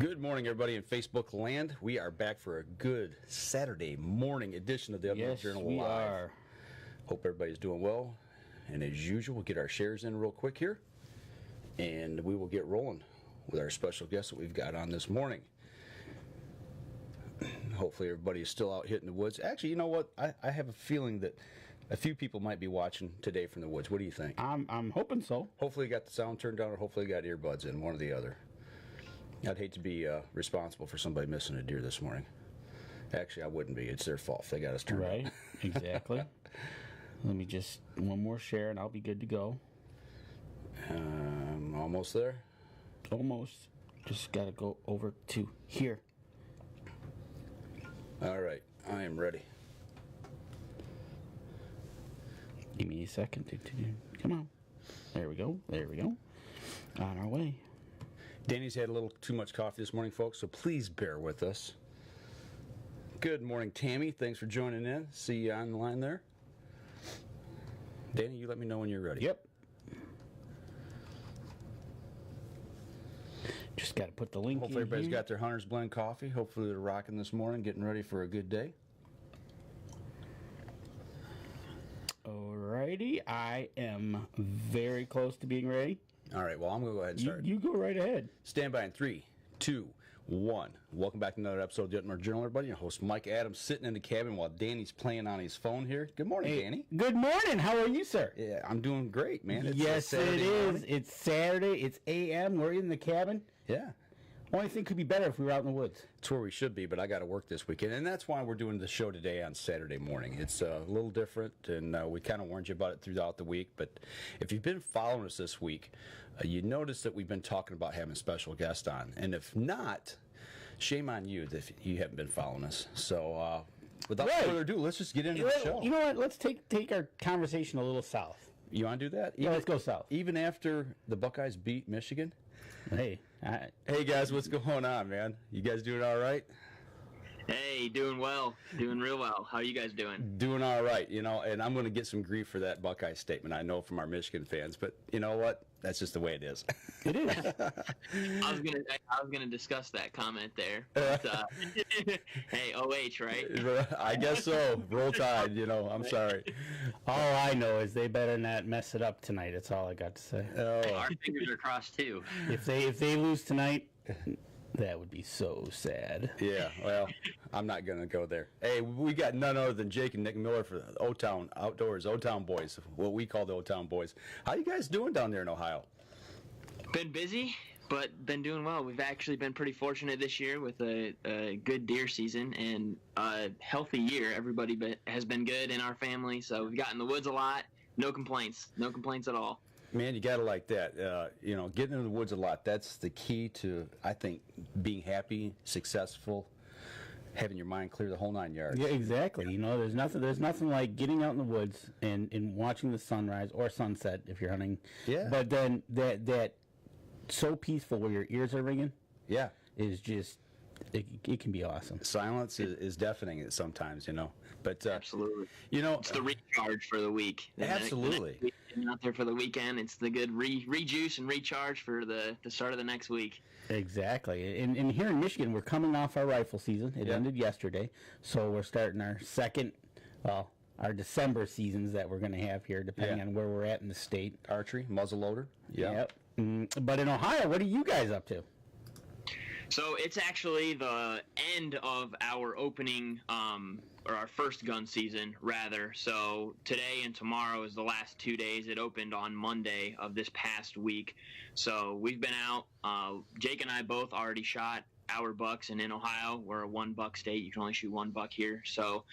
Good morning, everybody in Facebook land. We are back for a good Saturday morning edition of the Update Journal we Live. Are. Hope everybody's doing well. And as usual, we'll get our shares in real quick here. And we will get rolling with our special guest that we've got on this morning. Hopefully everybody is still out hitting the woods. Actually, you know what? I have a feeling that a few people might be watching today from the woods. What do you think? I'm hoping so. Hopefully you got the sound turned down, or hopefully you got earbuds in, one or the other. I'd hate to be responsible for somebody missing a deer this morning. Actually, I wouldn't be. It's their fault if they got us turned Right, on. exactly. Let me just, one more share and I'll be good to go. Almost there? Almost. Just got to go over to here. All right, I am ready. Give me a second. Come on. There we go. There we go. On our way. Danny's had a little too much coffee this morning, folks, so please bear with us. Good morning, Tammy. Thanks for joining in. See you on the line there. Danny, you let me know when you're ready. Yep. Just got to put the link in. Hopefully everybody's here. got their Hunter's Blend coffee. Hopefully they're rocking this morning, getting ready for a good day. Alrighty. I am very close to being ready. All right, well, I'm going to go ahead and start. You go right ahead. Stand by in 3, 2, 1. Welcome back to another episode of the Update Journal, everybody. Your host, Mike Adams, sitting in the cabin while Danny's playing on his phone here. Good morning, Danny. Good morning. How are you, sir? Yeah, I'm doing great, man. It's yes, it is. It's Saturday. It's a.m. We're in the cabin. Yeah. Only thing could be better if we were out in the woods. It's where we should be, but I got to work this weekend, and that's why we're doing the show today on Saturday morning. It's a little different, and we kind of warned you about it throughout the week, but if you've been following us this week, you notice that we've been talking about having special guests on, and if not, shame on you if you haven't been following us. So without further ado, let's just get into the show. You know what? Let's take our conversation a little south. You want to do that? Yeah, let's go south. Even after the Buckeyes beat Michigan? Hey, guys, what's going on, man? You guys doing all right? Hey, doing well. Doing real well. How are you guys doing? Doing all right, and I'm going to get some grief for that Buckeye statement, I know, from our Michigan fans, but you know what? That's just the way it is. It is. I was gonna discuss that comment there. But, hey, OH, right? I guess so. Roll Tide, I'm sorry. All I know is they better not mess it up tonight. That's all I got to say. Hey, our fingers are crossed too. If they lose tonight, that would be so sad. Yeah, well, I'm not going to go there. Hey, we got none other than Jake and Nick Miller for the OTown Outdoors, OTown Boys, what we call the OTown Boys. How you guys doing down there in Ohio? Been busy, but been doing well. We've actually been pretty fortunate this year with a good deer season and a healthy year. Everybody has been good in our family, so we've gotten in the woods a lot. No complaints. No complaints at all. Man, you got to like that. Getting in the woods a lot, that's the key to, I think, being happy, successful, having your mind clear, the whole 9 yards. Yeah, exactly. There's nothing like getting out in the woods and watching the sunrise or sunset if you're hunting. Yeah. But then that so peaceful where your ears are ringing. Yeah. Is just, it can be awesome. Silence is deafening sometimes, But absolutely, it's the recharge for the week. Absolutely, the next week, out there for the weekend. It's the good rejuice and recharge for the start of the next week. Exactly, and here in Michigan, we're coming off our rifle season. It ended yesterday, so we're starting our our December seasons that we're going to have here, depending on where we're at in the state. Archery, muzzleloader. Yep. But in Ohio, what are you guys up to? So it's actually the end of our opening, or our first gun season, rather. So today and tomorrow is the last 2 days. It opened on Monday of this past week. So we've been out. Jake and I both already shot our bucks, and in Ohio, we're a 1 buck state. You can only shoot 1 buck here. So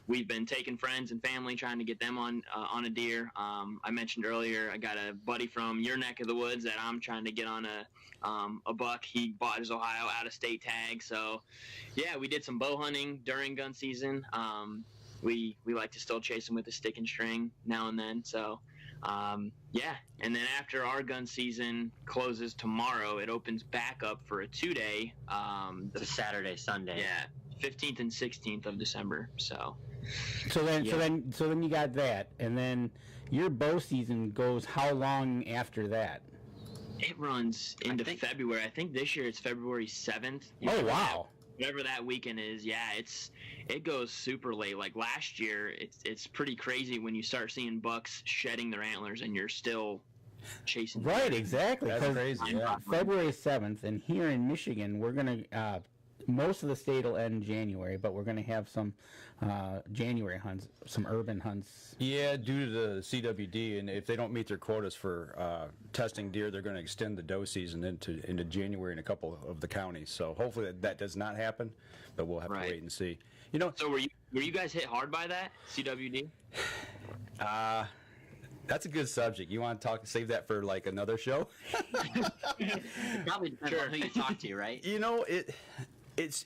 we've been taking friends and family, trying to get them on a deer. I mentioned earlier, I got a buddy from your neck of the woods that I'm trying to get on a buck. He bought his Ohio out-of-state tag. So, yeah, we did some bow hunting during gun season. We like to still chase them with a stick and string now and then. So, yeah. And then after our gun season closes tomorrow, it opens back up for a 2-day. It's a Saturday, Sunday. Yeah, 15th and 16th of December. So then you got that, and then your bow season goes how long after that? It runs into February. I think this year it's February 7th. Oh, wow. Whatever that weekend is, yeah, it goes super late. Like last year, it's pretty crazy when you start seeing bucks shedding their antlers and you're still chasing. Right, exactly. That's crazy. Yeah. February 7th, and here in Michigan, we're going to, most of the state will end in January, but we're going to have some January hunts, some urban hunts. Yeah, due to the CWD, and if they don't meet their quotas for testing deer, they're going to extend the doe season into January in a couple of the counties. So hopefully that does not happen, but we'll have to wait and see. You know. So were you guys hit hard by that CWD? That's a good subject. You want to save that for like another show? It probably depends on who you talk to, right? You know, it's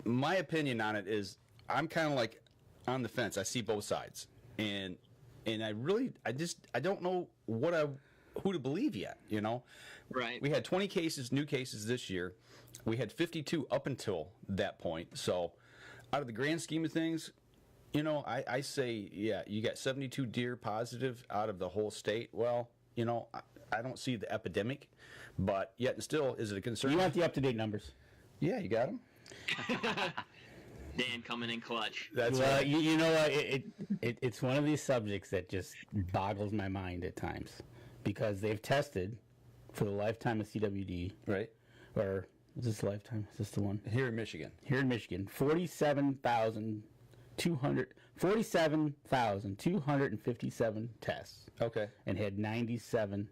my opinion on it is I'm kind of like on the fence. I see both sides, and I don't know who to believe yet. You know, right? We had 20 new cases this year. We had 52 up until that point. So, out of the grand scheme of things, you know, I say, yeah, you got 72 deer positive out of the whole state. Well, you know, I don't see the epidemic, but yet and still, is it a concern? You want the up-to-date numbers? Yeah, you got them. Dan coming in clutch. That's right. You know what? It's one of these subjects that just boggles my mind at times because they've tested for the lifetime of CWD. Right. Or is this lifetime? Is this the one? Here in Michigan. 47,257 tests. Okay. And had 97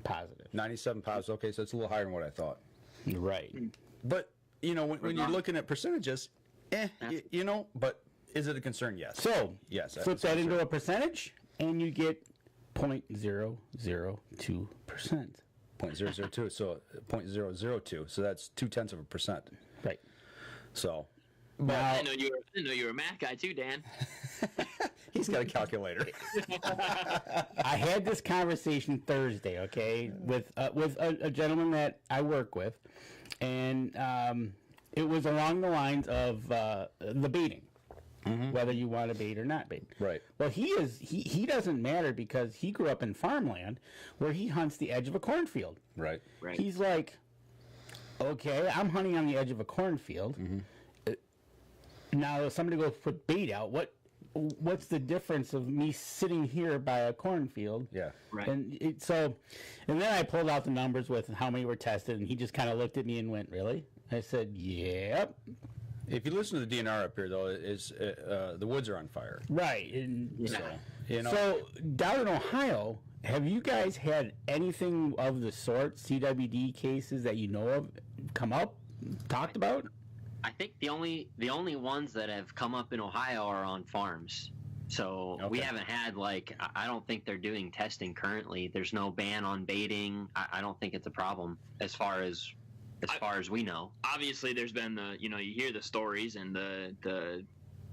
positive. 97 positive. Okay, so it's a little higher than what I thought. Right. But, you know, when you're looking at percentages, you know, but is it a concern? Yes. So, yes, flip that into a percentage, and you get 0.002%. 0.002, so 0.002, so that's 0.2%. Right. So, I didn't know you were a math guy too, Dan. He's got a calculator. I had this conversation Thursday, okay, with a gentleman that I work with, and it was along the lines of the baiting, whether you want to bait or not bait. Right. Well, he doesn't matter because he grew up in farmland where he hunts the edge of a cornfield. Right. Right. He's like, okay, I'm hunting on the edge of a cornfield. Now, if somebody goes put bait out, what's the difference of me sitting here by a cornfield? Yeah. Right. And then I pulled out the numbers with how many were tested, and he just kind of looked at me and went, "Really?" I said, "Yep." If you listen to the DNR up here, though, the woods are on fire. Right. And So, you know. so down in Ohio, have you guys had anything of the sort, CWD cases that you know of, come up, talked about? I think the only ones that have come up in Ohio are on farms. So we haven't had I don't think they're doing testing currently. There's no ban on baiting. I don't think it's a problem as far as we know. Obviously, there's been you hear the stories and the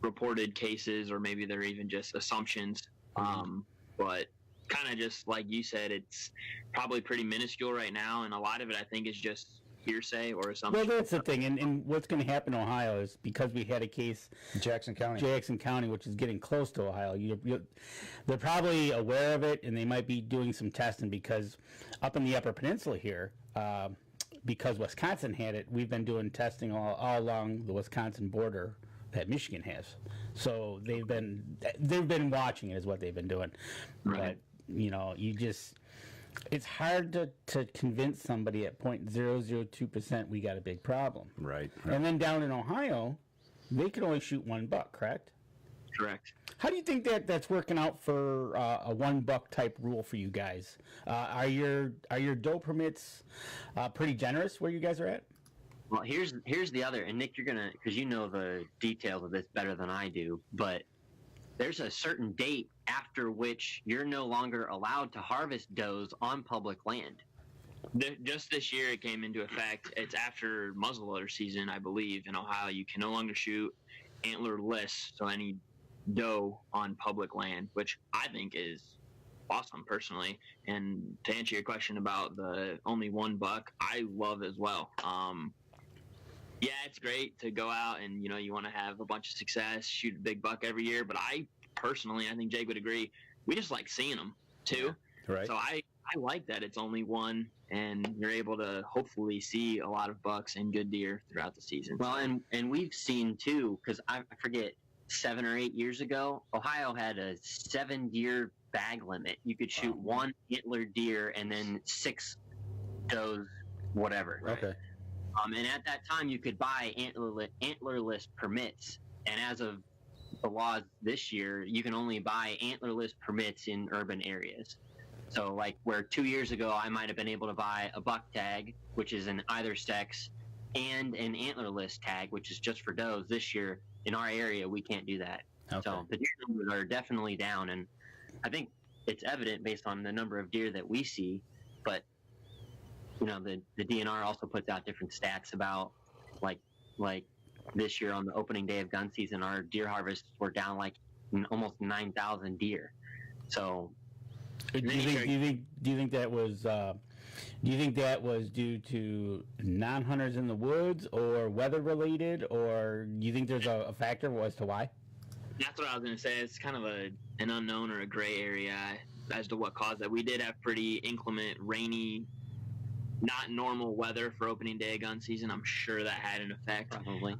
reported cases, or maybe they're even just assumptions. But kind of just like you said, it's probably pretty minuscule right now, and a lot of it I think is just hearsay or assumption. Well, that's the thing, and what's going to happen in Ohio is because we had a case, Jackson County, which is getting close to Ohio. They're probably aware of it, and they might be doing some testing because up in the Upper Peninsula here, because Wisconsin had it, we've been doing testing all along the Wisconsin border that Michigan has. So they've been watching it is what they've been doing. Right. But it's hard to convince somebody at 0.002% we got a big problem. Right. And then down in Ohio, they can only shoot one buck, correct? Correct. How do you think that's working out for a one buck type rule for you guys? Are your doe permits pretty generous where you guys are at? Well, here's the other, and Nick, you're gonna, because you know the details of this better than I do, but there's a certain date after which you're no longer allowed to harvest does on public land. Just this year, it came into effect. It's after muzzleloader season, I believe, in Ohio. You can no longer shoot antlerless, so any doe on public land, which I think is awesome personally. And to answer your question about the only one buck, I love as well. Yeah, it's great to go out and you want to have a bunch of success, shoot a big buck every year. But I personally, I think Jake would agree, we just like seeing them too. Right. So I like that it's only one, and you're able to hopefully see a lot of bucks and good deer throughout the season. Well, and we've seen too, because I forget 7 or 8 years ago, Ohio had a 7 deer bag limit. You could shoot one antler deer and then 6 does whatever. Okay. And at that time, you could buy antlerless permits. And as of the laws this year, you can only buy antlerless permits in urban areas. So, like where 2 years ago, I might have been able to buy a buck tag, which is an either sex, and an antlerless tag, which is just for does. This year, in our area, we can't do that. Okay. So the deer numbers are definitely down, and I think it's evident based on the number of deer that we see. But you know, the DNR also puts out different stats about like this year on the opening day of gun season, our deer harvests were down like almost 9,000 deer. So, Do you think that was due to non-hunters in the woods or weather related, or do you think there's a factor as to why? That's what I was going to say. It's kind of an unknown or a gray area as to what caused that. We did have pretty inclement, rainy, not normal weather for opening day of gun season. I'm sure that had an effect. Probably.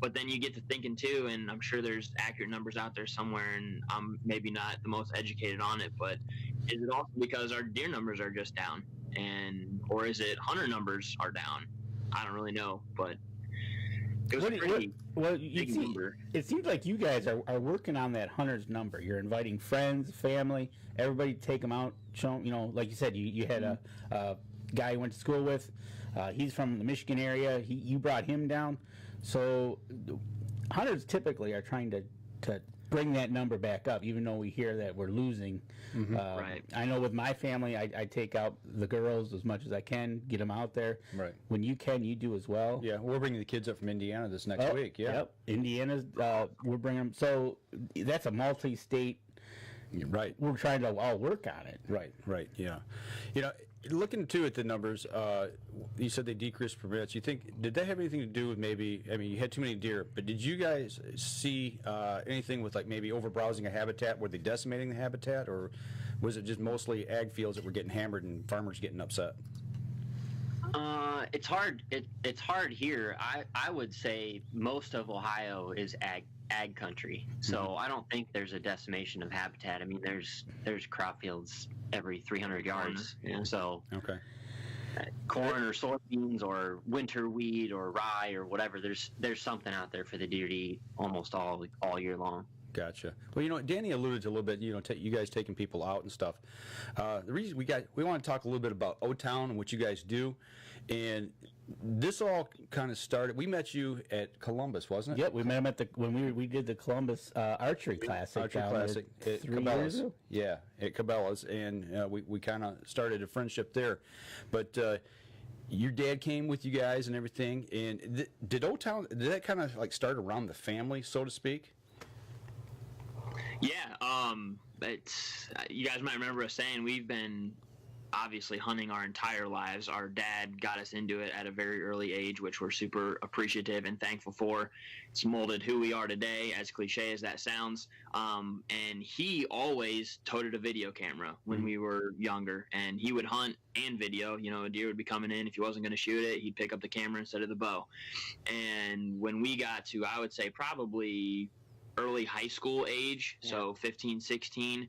But then you get to thinking too, and I'm sure there's accurate numbers out there somewhere, and I'm maybe not the most educated on it, but is it also because our deer numbers are just down, or is it hunter numbers are down? I don't really know, but it was big number. It seems like you guys are working on that hunter's number. You're inviting friends, family, everybody to take them out. Show 'em, like you said, you had a guy you went to school with. He's from the Michigan area. You brought him down. So hunters typically are trying to bring that number back up, even though we hear that we're losing. Right. I know with my family, I take out the girls as much as I can, get them out there. Right. When you can, you do as well. Yeah, we're bringing the kids up from Indiana this next week. Yeah. Yep. Indiana's, we're bringing them. So that's a multi-state. Right. We're trying to all work on it. Right, yeah. You know, looking too at the numbers, you said they decreased permits. Did that have anything to do with maybe, I mean, you had too many deer, but did you guys see anything with like maybe overbrowsing a habitat? Were they decimating the habitat, or was it just mostly ag fields that were getting hammered and farmers getting upset? It's hard. It's hard here. I would say most of Ohio is ag country, so I don't think there's a decimation of habitat. I mean, there's crop fields every 300 yards. Yeah. So Okay. Corn or soybeans or winter wheat or rye or whatever. There's something out there for the deer to eat almost all year long. Gotcha. Well, you know, Danny alluded to a little bit, you know, you guys taking people out and stuff. The reason we want to talk a little bit about OTown and what you guys do. And this all kind of started, we met you at Columbus, wasn't it? Yep, we met him when we did the Columbus Archery Classic. Archery Classic at 3 Cabela's. years ago? Yeah, at Cabela's. And we kind of started a friendship there. But your dad came with you guys and everything. And did OTown, did that kind of like start around the family, so to speak? Yeah, it's you guys might remember us saying we've been obviously hunting our entire lives. Our dad got us into it at a very early age, which we're super appreciative and thankful for. It's molded who we are today, as cliche as that sounds. And he always toted a video camera when we were younger, and he would hunt and video. You know, a deer would be coming in. If he wasn't going to shoot it, he'd pick up the camera instead of the bow. And when we got to, I would say probably early high school age, so 15, 16,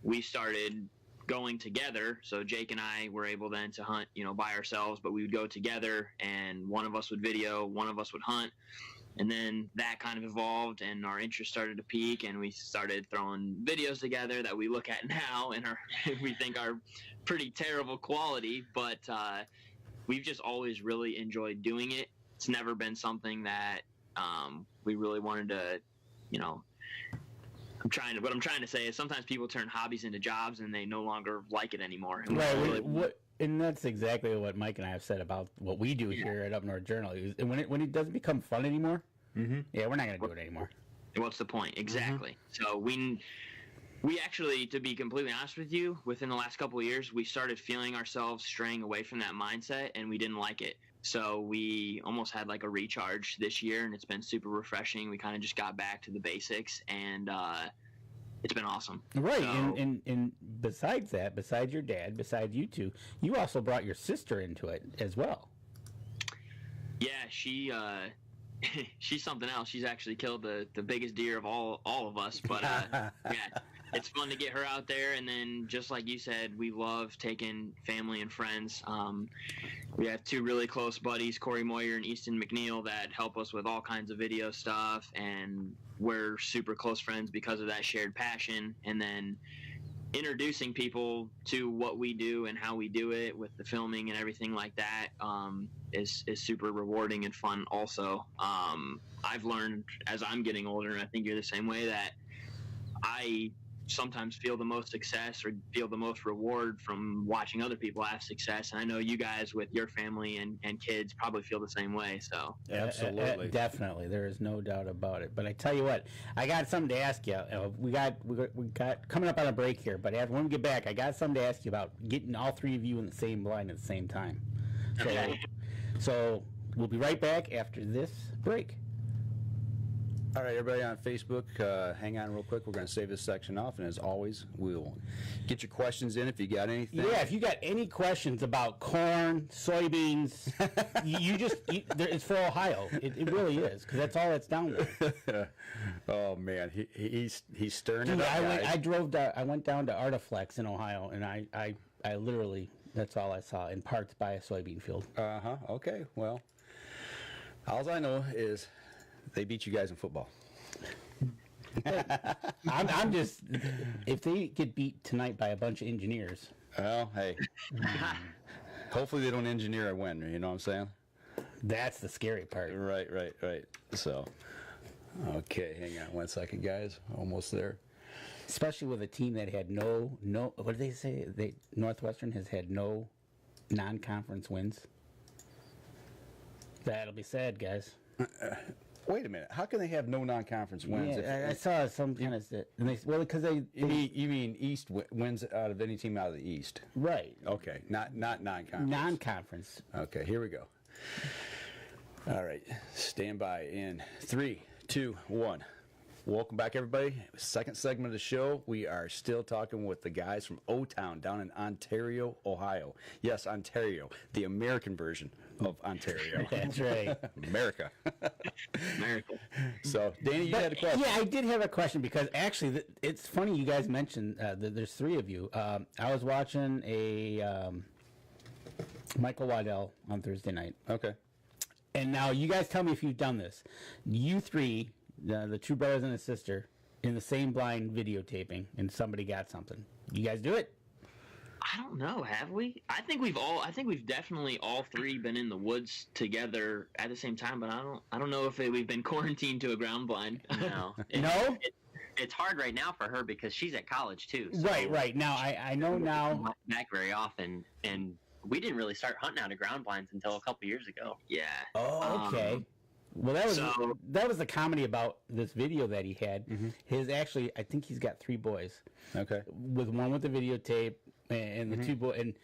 we started going together. So Jake and I were able then to hunt, you know, by ourselves, but we would go together, and one of us would video, one of us would hunt. And then that kind of evolved, and our interest started to peak, and we started throwing videos together that we look at now and we think are pretty terrible quality, but we've just always really enjoyed doing it. It's never been something that we really wanted to, you know, what I'm trying to say is sometimes people turn hobbies into jobs and they no longer like it anymore. And Right. And that's exactly what Mike and I have said about what we do here at Up North Journal. And when it doesn't become fun anymore, yeah, we're not going to do it anymore. What's the point? Exactly. So we actually, to be completely honest with you, within the last couple of years, we started feeling ourselves straying away from that mindset, and we didn't like it. So we almost had like a recharge this year, and it's been super refreshing. We kind of just got back to the basics, and it's been awesome. Right, So, and besides that, besides your dad, besides you two, you also brought your sister into it as well. yeah, she's something else. She's actually killed the biggest deer of all of us. But yeah, it's fun to get her out there. And then, just like you said, we love taking family and friends. We have two really close buddies, Corey Moyer and Easton McNeil, that help us with all kinds of video stuff. And we're super close friends because of that shared passion. And then introducing people to what we do and how we do it with the filming and everything like that is super rewarding and fun also. I've learned as I'm getting older, and I think you're the same way, that I sometimes feel the most success or feel the most reward from watching other people have success. And I know you guys with your family and kids probably feel the same way. So Absolutely. Definitely. There is no doubt about it. But I tell you what, I got something to ask you. We got coming up on a break here, but when we get back, I got something to ask you about getting all three of you in the same blind at the same time. So we'll be right back after this break. All right, everybody on Facebook, hang on real quick. We're going to save this section off, and as always, we'll get your questions in if you got anything. Yeah, if you got any questions about corn, soybeans, it's for Ohio. It really is, because that's all it's down there. Oh man, he's stirring Dude, it up. I went down to Artiflex in Ohio, and I literally, that's all I saw, in parts by a soybean field. Okay. Well, all I know is they beat you guys in football. I'm just, if they get beat tonight by a bunch of engineers. Well, hey. Hopefully they don't engineer a win, you know what I'm saying? That's the scary part. Right. So, okay, hang on one second, guys. Almost there. Especially with a team that had no, what did they say? Northwestern has had no non-conference wins. That'll be sad, guys. Wait a minute. How can they have no non-conference wins? Yeah, I saw some kind of, because they you mean East wins out of any team out of the East? Right. Okay, not non-conference. Non-conference. Okay, here we go. All right, stand by in 3, 2, 1. Welcome back, everybody. Second segment of the show. We are still talking with the guys from OTown down in Ontario, Ohio. Yes, Ontario, the American version of Ontario. That's right. America. America. So, Danny, you had a question. Yeah, I did have a question, because actually, it's funny you guys mentioned that there's three of you. I was watching a Michael Waddell on Thursday night. Okay. And now you guys tell me if you've done this. You three, the two brothers and a sister, in the same blind videotaping, and somebody got something. You guys do it? I don't know. Have we? I think we've definitely all three been in the woods together at the same time. But I don't know if we've been quarantined to a ground blind. No. No? It's hard right now for her because she's at college too. So Right. Now, I know now. Not back very often, and we didn't really start hunting out of ground blinds until a couple years ago. Yeah. Oh, okay. Well, that was the comedy about this video that he had. Mm-hmm. His actually, I think he's got three boys. Okay. With one with the videotape, and the two boys, and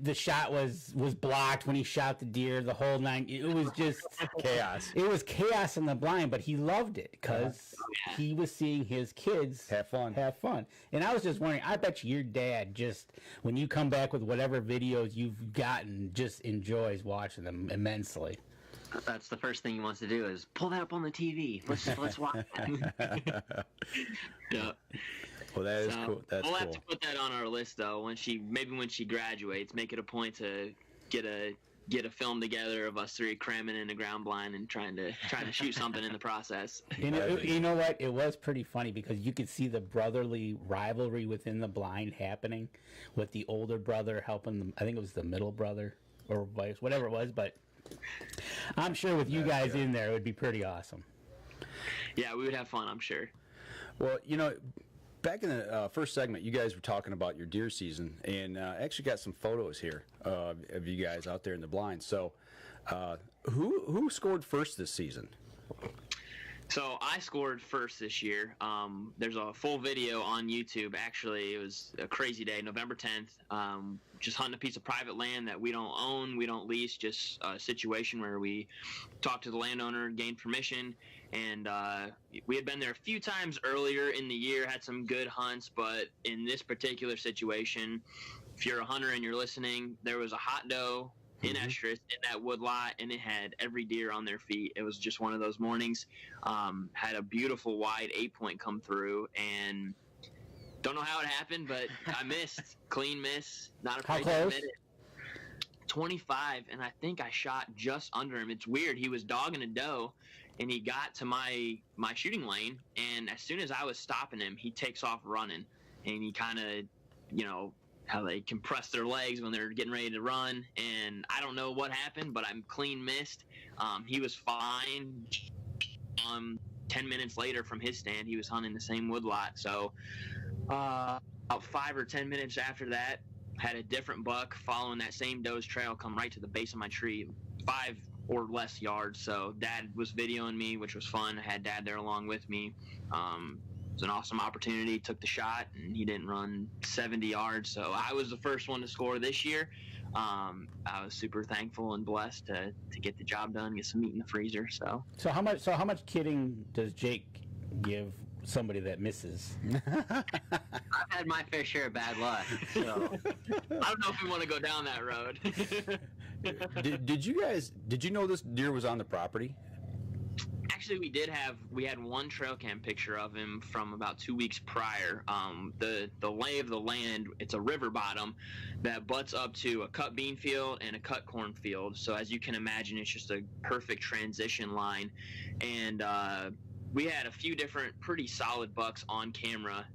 the shot was blocked when he shot the deer. The whole nine. It was just Chaos. It was chaos in the blind, but he loved it because he was seeing his kids Have fun. And I was just wondering, I bet you your dad just, when you come back with whatever videos you've gotten, just enjoys watching them immensely. That's the first thing he wants to do is pull that up on the TV. Let's watch that. Yeah. Well, that is cool. That's we'll cool. have to put that on our list though. When she graduates, make it a point to get a film together of us three cramming in a ground blind and trying to shoot something in the process. You know what? It was pretty funny because you could see the brotherly rivalry within the blind happening, with the older brother helping I think it was the middle brother or vice, whatever it was. But I'm sure with you guys in there, it would be pretty awesome. Yeah, we would have fun, I'm sure. Well, back in the first segment, you guys were talking about your deer season, and I actually got some photos here of you guys out there in the blind. So, who scored first this season? So I scored first this year. There's a full video on YouTube. Actually, it was a crazy day, November 10th. Just hunting a piece of private land that we don't own, we don't lease, just a situation where we talked to the landowner, gained permission, and we had been there a few times earlier in the year, had some good hunts, but in this particular situation, if you're a hunter and you're listening, there was a hot doe in estrus in that wood lot, and it had every deer on their feet. It was just one of those mornings. Had a beautiful wide 8-point come through, and don't know how it happened, but I missed. Clean miss. Not afraid to admit it. 25, and I think I shot just under him. It's weird. He was dogging a doe, and he got to my shooting lane, and as soon as I was stopping him, he takes off running, and he kind of, how they compress their legs when they're getting ready to run, and I don't know what happened, but I'm clean missed. He was fine. 10 minutes later from his stand, he was hunting the same woodlot. So about 5 or 10 minutes after that, had a different buck following that same doe's trail come right to the base of my tree, 5 or less yards. So Dad was videoing me, which was fun. I had Dad there along with me. It was an awesome opportunity. Took the shot, and he didn't run 70 yards. So I was the first one to score this year. I was super thankful and blessed to get the job done, get some meat in the freezer. So how much kidding does Jake give somebody that misses? I've had my fair share of bad luck. So I don't know if we want to go down that road. Did you know this deer was on the property? Actually, we had one trail cam picture of him from about 2 weeks prior. The lay of the land, it's a river bottom that butts up to a cut bean field and a cut corn field. So as you can imagine, it's just a perfect transition line. And we had a few different pretty solid bucks on camera.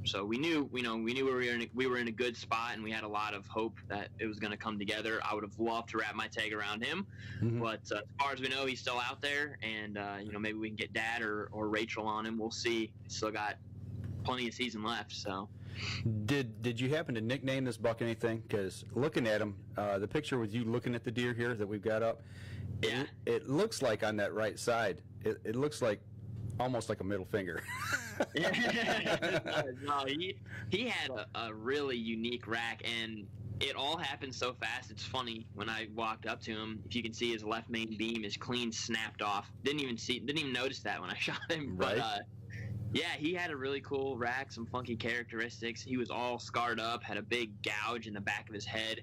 So we knew we were in a good spot, and we had a lot of hope that it was going to come together. I would have loved to wrap my tag around him, but as far as we know, he's still out there, and maybe we can get Dad or Rachel on him. We'll see. Still got plenty of season left. So, did you happen to nickname this buck anything? Because looking at him, the picture with you looking at the deer here that we've got up, yeah, it looks like on that right side, it looks like almost like a middle finger. No, he had a really unique rack, and it all happened so fast. It's funny, when I walked up to him, if you can see his left main beam is clean snapped off. Didn't even notice that when I shot him. Right. But yeah, he had a really cool rack, some funky characteristics. He was all scarred up, had a big gouge in the back of his head.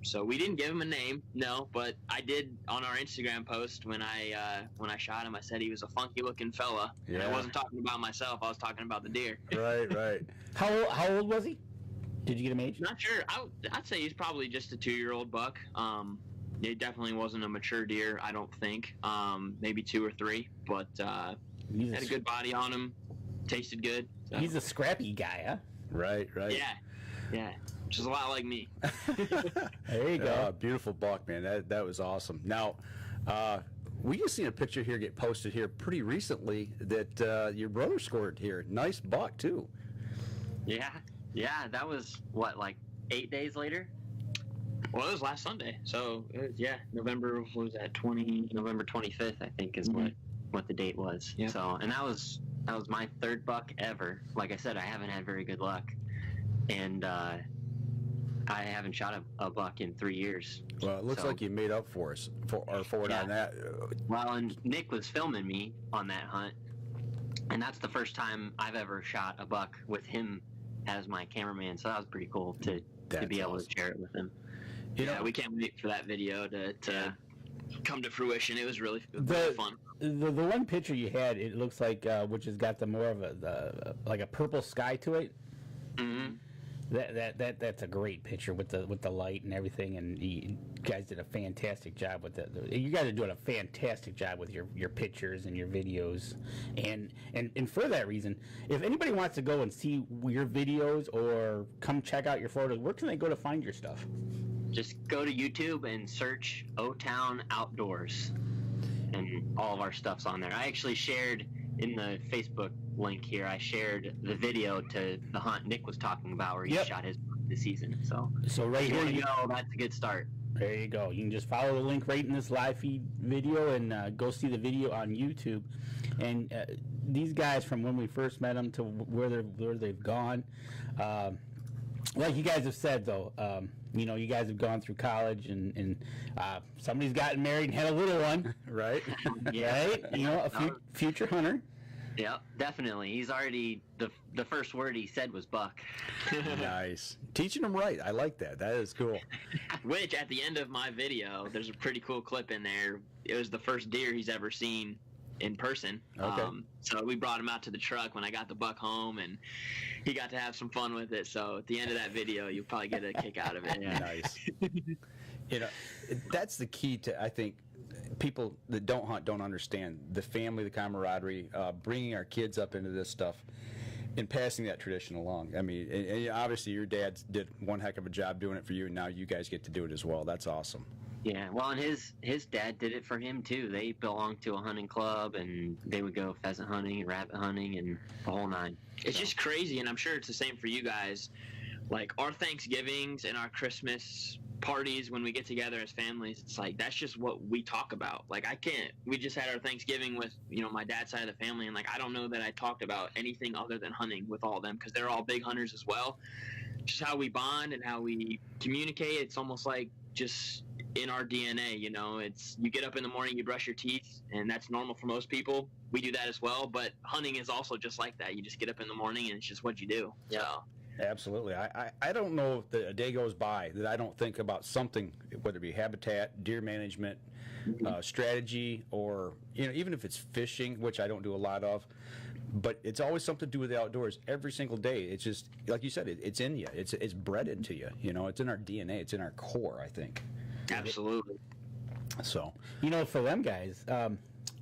So we didn't give him a name, no, but I did on our Instagram post when I shot him. I said he was a funky looking fella. Yeah. And I wasn't talking about myself. I was talking about the deer. Right. How old was he? Did you get him aged? Not sure. I'd say he's probably just a 2-year-old buck. It definitely wasn't a mature deer, I don't think. Maybe 2 or 3, but had a good body on him. Tasted good. So. He's a scrappy guy, huh? Right. Yeah. Which is a lot like me. There you go. Beautiful buck, man. That was awesome. Now, we just seen a picture here get posted here pretty recently that your brother scored here. Nice buck, too. Yeah, that was, like 8 days later? Well, it was last Sunday. So, November, what was that, November 25th, I think, is what the date was. Yep. So, and that was my 3rd buck ever. Like I said, I haven't had very good luck. And I haven't shot a buck in 3 years. Well, it looks like you made up for it on that. Well, and Nick was filming me on that hunt, and that's the first time I've ever shot a buck with him as my cameraman, so that was pretty cool to be able to share it with him. We can't wait for that video to come to fruition. It was really fun. The one picture you had, it looks like, which has got the more of a purple sky to it. Mm-hmm. That's a great picture with the light and everything, and you guys did a fantastic job with that. You guys are doing a fantastic job with your pictures and your videos, and for that reason, if anybody wants to go and see your videos or come check out your photos, where can they go to find your stuff? Just go to YouTube and search OTown Outdoors, and all of our stuff's on there. I actually shared in the Facebook link here, I shared the video to the hunt Nick was talking about where he shot his this season. So right here, go. That's a good start. There you go. You can just follow the link right in this live feed video and go see the video on YouTube. And these guys, from when we first met them to where they've gone, like you guys have said, though, you guys have gone through college and somebody's gotten married and had a little one, right? Yeah. Right? A future hunter. Yeah, definitely. He's already the first word he said was buck. Nice. Teaching him right. I like that. That is cool. Which at the end of my video, there's a pretty cool clip in there. It was the first deer he's ever seen in person. Okay. So we brought him out to the truck when I got the buck home, and he got to have some fun with it. So at the end of that video, you'll probably get a kick out of it. Yeah. Nice. That's the key to, I think, people that don't hunt don't understand the family, the camaraderie, bringing our kids up into this stuff and passing that tradition along. I mean, and obviously your dad did one heck of a job doing it for you, and now you guys get to do it as well. That's awesome. Yeah, well, and his dad did it for him too. They belonged to a hunting club, and they would go pheasant hunting and rabbit hunting and the whole nine. It's just crazy, and I'm sure it's the same for you guys. Like our Thanksgivings and our Christmas parties when we get together as families, it's like that's just what we talk about. Like we just had our Thanksgiving with my dad's side of the family, and like I don't know that I talked about anything other than hunting with all of them because they're all big hunters as well. Just how we bond and how we communicate, it's almost like just in our DNA. It's you get up in the morning, you brush your teeth, and that's normal for most people. We do that as well, but hunting is also just like that. You just get up in the morning and it's just what you do. Yeah. So. Absolutely. I don't know if a day goes by that I don't think about something, whether it be habitat, deer management, strategy, or even if it's fishing, which I don't do a lot of, but it's always something to do with the outdoors every single day. It's just like you said, it's in you. It's bred into you. It's in our DNA. It's in our core, I think. Absolutely. So for them guys,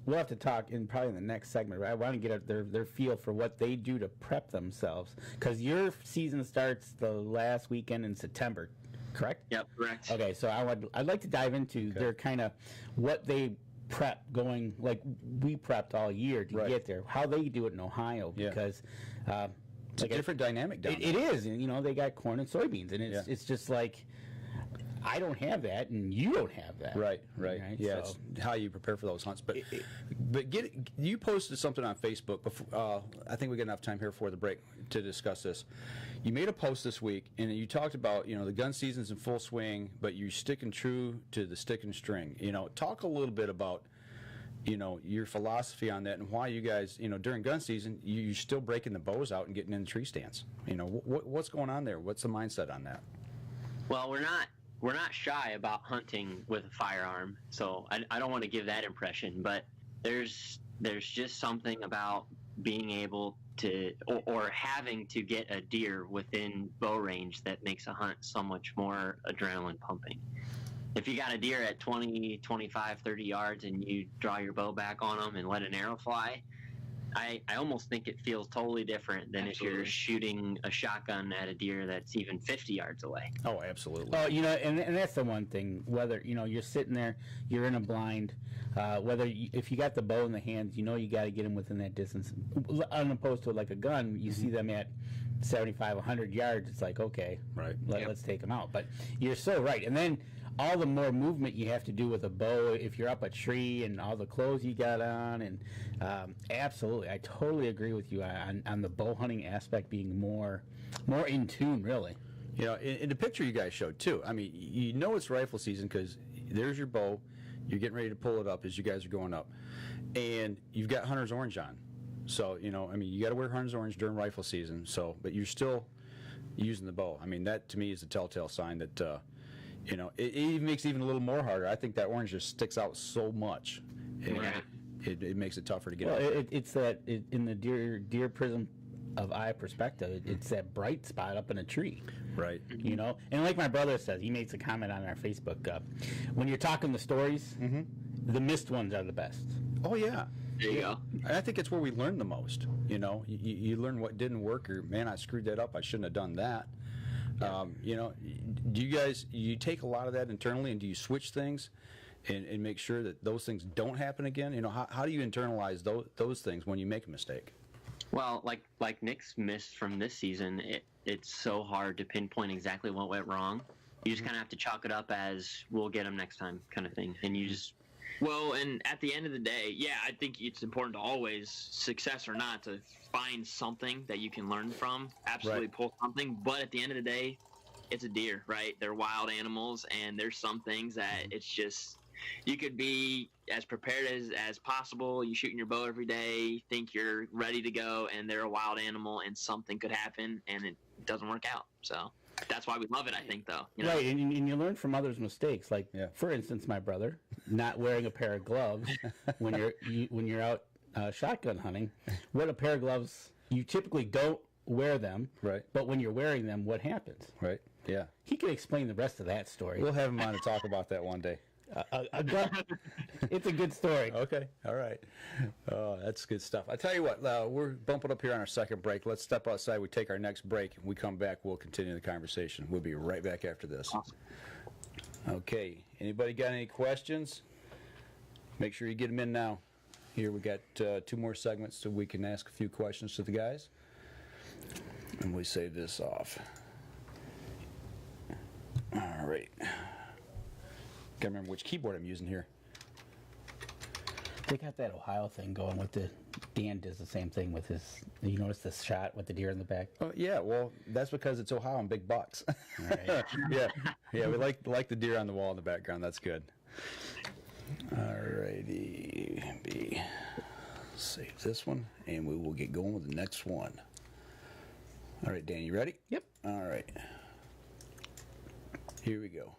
we'll have to talk probably in the next segment. Right? I want to get their feel for what they do to prep themselves, because your season starts the last weekend in September, correct? Yep, correct. Okay, so I'd like to dive into their kind of what they prep going, like we prepped all year to get there, how they do it in Ohio, because it's a different dynamic down there. It is, and they got corn and soybeans, and it's just like, I don't have that, and you don't have that. Right. Yeah, so. It's how you prepare for those hunts. But you posted something on Facebook before. I think we got enough time here for the break to discuss this. You made a post this week, and you talked about the gun season's in full swing, but you're sticking true to the stick and string. Talk a little bit about your philosophy on that and why you guys during gun season you're still breaking the bows out and getting in the tree stands. What's going on there? What's the mindset on that? Well, we're not shy about hunting with a firearm, so I don't want to give that impression, but there's just something about being able to or having to get a deer within bow range that makes a hunt so much more adrenaline pumping. If you got a deer at 20, 25, 30 yards and you draw your bow back on them and let an arrow fly, I almost think it feels totally different than if you're shooting a shotgun at a deer that's even 50 yards away. Oh, absolutely. Oh, and that's the one thing. Whether you're sitting there, you're in a blind. If you got the bow in the hands, you got to get them within that distance. Unopposed to like a gun, you see them at 75, 100 yards. It's like, okay, right. Let's take them out. But you're so right. And then all the more movement you have to do with a bow if you're up a tree and all the clothes you got on, and absolutely, I totally agree with you on the bow hunting aspect being more in tune, really. In the picture you guys showed too, I mean, it's rifle season because there's your bow, you're getting ready to pull it up as you guys are going up, and you've got hunter's orange on. So you got to wear hunter's orange during rifle season. So, but you're still using the bow. I mean, that to me is a telltale sign that. It even makes it even a little more harder. I think that orange just sticks out so much. It makes it tougher to get out. It's that in the deer prism of eye perspective, it's that bright spot up in a tree. Right. And like my brother says, he makes a comment on our Facebook, when you're talking the stories, the missed ones are the best. Oh, yeah. There you go. And I think it's where we learn the most. You learn what didn't work, or, man, I screwed that up. I shouldn't have done that. Do you take a lot of that internally, and do you switch things and make sure that those things don't happen again? How do you internalize those things when you make a mistake? Well, like Nick's missed from this season, it's so hard to pinpoint exactly what went wrong. You just kind of have to chalk it up as we'll get them next time kind of thing. And you just. Well, and at the end of the day, yeah, I think it's important to always, success or not, to find something that you can learn from. Absolutely pull something. But at the end of the day, it's a deer, right? They're wild animals, and there's some things that it's just, you could be as prepared as possible. You shooting your bow every day, think you're ready to go, and they're a wild animal, and something could happen, and it doesn't work out. So that's why we love it, I think, though. You know? Right, and you learn from others' mistakes. Like, for instance, my brother not wearing a pair of gloves when you're out shotgun hunting. What a pair of gloves, you typically don't wear them. Right. But when you're wearing them, what happens? Right. Yeah. He could explain the rest of that story. We'll have him on to talk about that one day. It's a good story. Okay. All right. Oh, that's good stuff. I tell you what, we're bumping up here on our second break. Let's step outside. We take our next break. When we come back, we'll continue the conversation. We'll be right back after this. Awesome. Okay. Anybody got any questions? Make sure you get them in now. Here we got 2 more segments so we can ask a few questions to the guys. And we save this off. All right. Can't remember which keyboard I'm using here. They got that Ohio thing going with the Dan does the same thing with his. You notice the shot with the deer in the back. Oh yeah, well that's because it's Ohio and big bucks. Right. yeah, we like the deer on the wall in the background. That's good. All righty, B. Save this one, and we will get going with the next one. All right, Dan, you ready? Yep. All right. Here we go.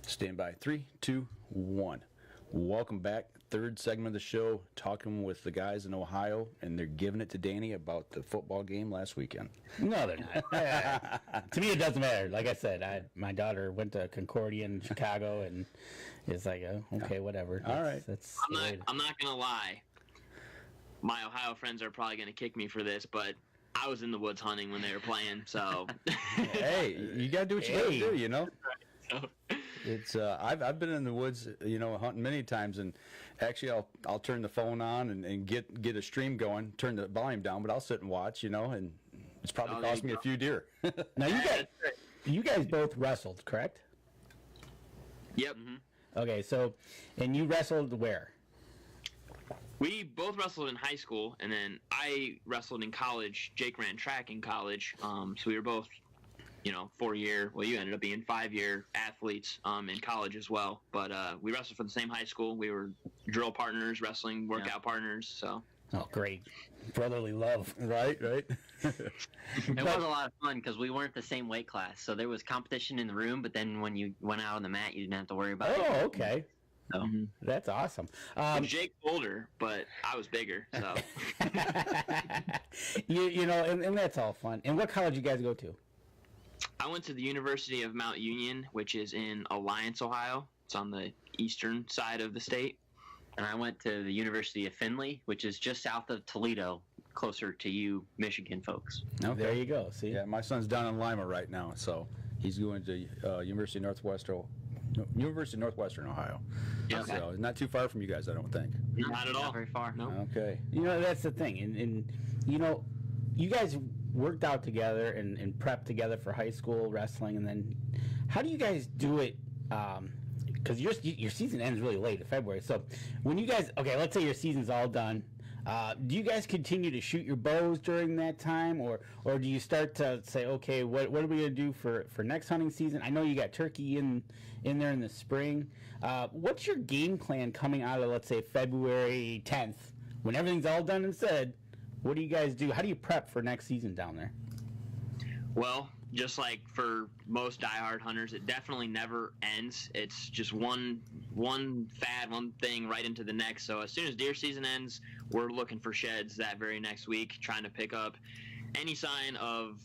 Stand by. 3, 2, 1. Welcome back. Third segment of the show, talking with the guys in Ohio, and they're giving it to Danny about the football game last weekend. No, they're not. To me, it doesn't matter. Like I said, my daughter went to Concordia in Chicago, and it's like, okay, whatever. All right. I'm not gonna lie. My Ohio friends are probably gonna kick me for this, but I was in the woods hunting when they were playing. So hey, you gotta do what you gotta do, you know. It's I've been in the woods, you know, hunting many times, and actually I'll turn the phone on and get a stream going, turn the volume down, but I'll sit and watch, you know, and it's probably cost me a few deer. Now you guys both wrestled, correct? Yep. Okay, so and you wrestled where? We both wrestled in high school, and then I wrestled in college. Jake ran track in college, so we were both, 4-year. Well, you ended up being 5-year athletes in college as well. But we wrestled for the same high school. We were drill partners, wrestling workout partners. So. Oh, great, brotherly love. Right. It was a lot of fun because we weren't the same weight class, so there was competition in the room. But then when you went out on the mat, you didn't have to worry about it. Oh, okay. So. That's awesome. Jake's older, but I was bigger. So. and that's all fun. And what college you guys go to? I went to the University of Mount Union, which is in Alliance, Ohio. It's on the eastern side of the state. And I went to the University of Findlay, which is just south of Toledo, closer to you Michigan folks. Okay. There you go. See? Yeah, my son's down in Lima right now, so he's going to University of Northwestern Ohio. Yeah, okay. So not too far from you guys, I don't think. Not at all. Not very far. No. Okay. That's the thing. And you guys worked out together and prepped together for high school wrestling, and then how do you guys do it? Because your season ends really late in February. So when you guys, let's say your season's all done, do you guys continue to shoot your bows during that time, or do you start to say, okay, what are we going to do for next hunting season? I know you got turkey in there in the spring. What's your game plan coming out of, let's say, February 10th, when everything's all done and said? What do you guys do? How do you prep for next season down there? Well, just like for most diehard hunters, it definitely never ends. It's just one thing right into the next. So as soon as deer season ends, we're looking for sheds that very next week, trying to pick up any sign of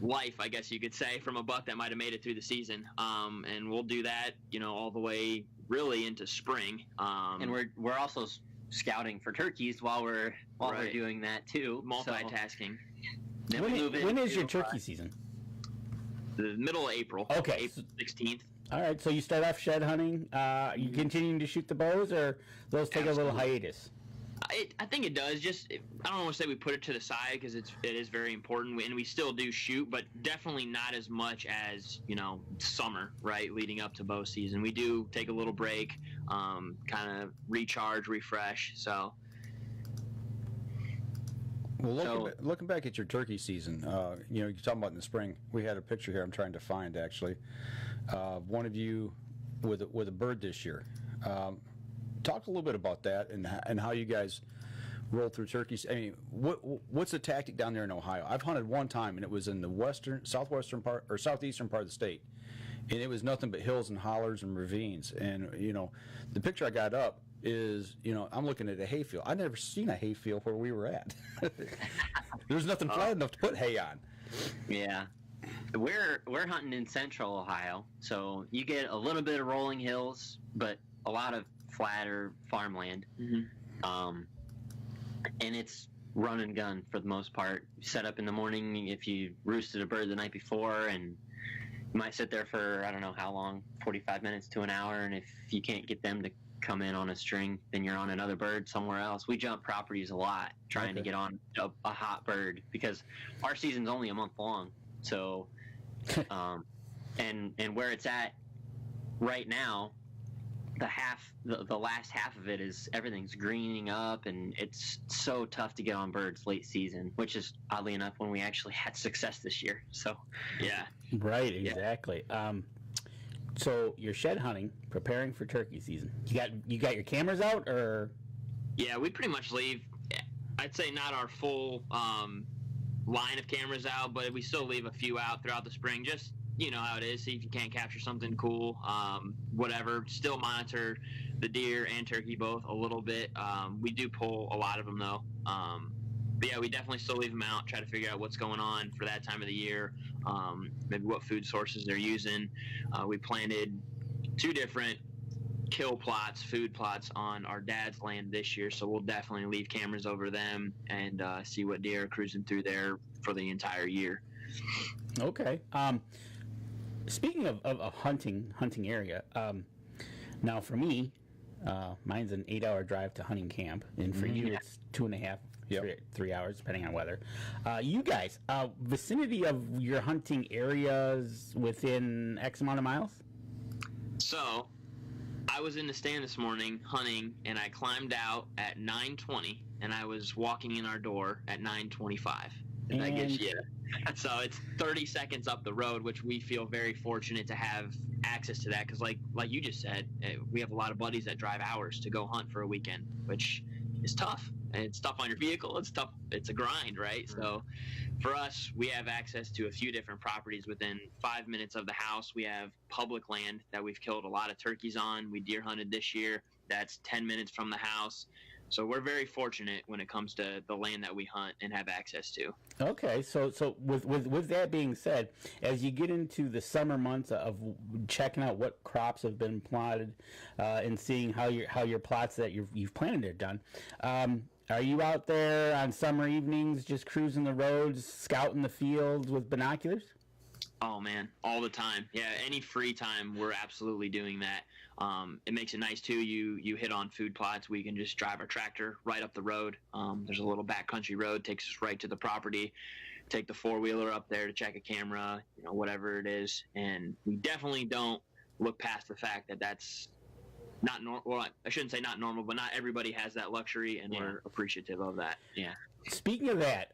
life, I guess you could say, from a buck that might have made it through the season. And we'll do that, all the way really into spring. And we're also scouting for turkeys while we're doing that too. Multitasking. So, when is your turkey season? The middle of April. Okay. April 16th. All right, so you start off shed hunting. You continuing to shoot the bows, or those take a little hiatus? I think it does. I don't want to say we put it to the side because it is very important, and we still do shoot, but definitely not as much as summer, right, leading up to bow season. We do take a little break, kind of recharge, refresh. So. Well, looking back at your turkey season, you're talking about in the spring. We had a picture here I'm trying to find actually, one of you with a bird this year. Talk a little bit about that and how you guys roll through turkeys. I mean, what's the tactic down there in Ohio? I've hunted one time, and it was in the southwestern part or southeastern part of the state, and it was nothing but hills and hollers and ravines. And the picture I got up is, I'm looking at a hayfield. I've never seen a hayfield where we were at. There's nothing flat enough to put hay on. Yeah. We're hunting in central Ohio, so you get a little bit of rolling hills, but a lot of flatter farmland. Mm-hmm. And it's run and gun for the most part. You set up in the morning if you roosted a bird the night before, and you might sit there for, I don't know how long, 45 minutes to an hour, and if you can't get them to come in on a string, then you're on another bird somewhere else. We jump properties a lot trying to get on a hot bird because our season's only a month long. So, and where it's at right now, the last half of it is everything's greening up, and it's so tough to get on birds late season, which is oddly enough when we actually had success this year. So, yeah. Right, exactly. Yeah. So you're shed hunting, preparing for turkey season. You got your cameras out, or? Yeah, we pretty much leave. I'd say not our full line of cameras out, but we still leave a few out throughout the spring. Just how it is. See if you can't capture something cool. Whatever. Still monitor the deer and turkey both a little bit. We do pull a lot of them though. But yeah, we definitely still leave them out. Try to figure out what's going on for that time of the year. Maybe what food sources they're using. We planted 2 different food plots on our dad's land this year, so we'll definitely leave cameras over them and see what deer are cruising through there for the entire year. Okay. Speaking of a hunting area, now for me, mine's an 8-hour drive to hunting camp, and for you it's 2.5. Yep. 3 hours, depending on weather. You guys, vicinity of your hunting areas within X amount of miles? So, I was in the stand this morning hunting, and I climbed out at 9:20, and I was walking in our door at 9:25. And I guess, yeah. So it's 30 seconds up the road, which we feel very fortunate to have access to that, because like you just said, we have a lot of buddies that drive hours to go hunt for a weekend, which is tough. And it's tough on your vehicle. It's tough. It's a grind, right? Mm-hmm. So for us, we have access to a few different properties within 5 minutes of the house. We have public land that we've killed a lot of turkeys on. We deer hunted this year. That's 10 minutes from the house. So we're very fortunate when it comes to the land that we hunt and have access to. Okay, so with that being said, as you get into the summer months of checking out what crops have been plotted and seeing how your plots that you've planted are done, are you out there on summer evenings just cruising the roads, scouting the fields with binoculars? Oh man, all the time. Yeah, any free time, we're absolutely doing that. It makes it nice too. You hit on food plots. We can just drive our tractor right up the road. There's a little backcountry road, takes us right to the property. Take the 4-wheeler up there to check a camera, whatever it is. And we definitely don't look past the fact that that's not normal. Well, I shouldn't say not normal, but not everybody has that luxury, and we're appreciative of that. Yeah. Speaking of that,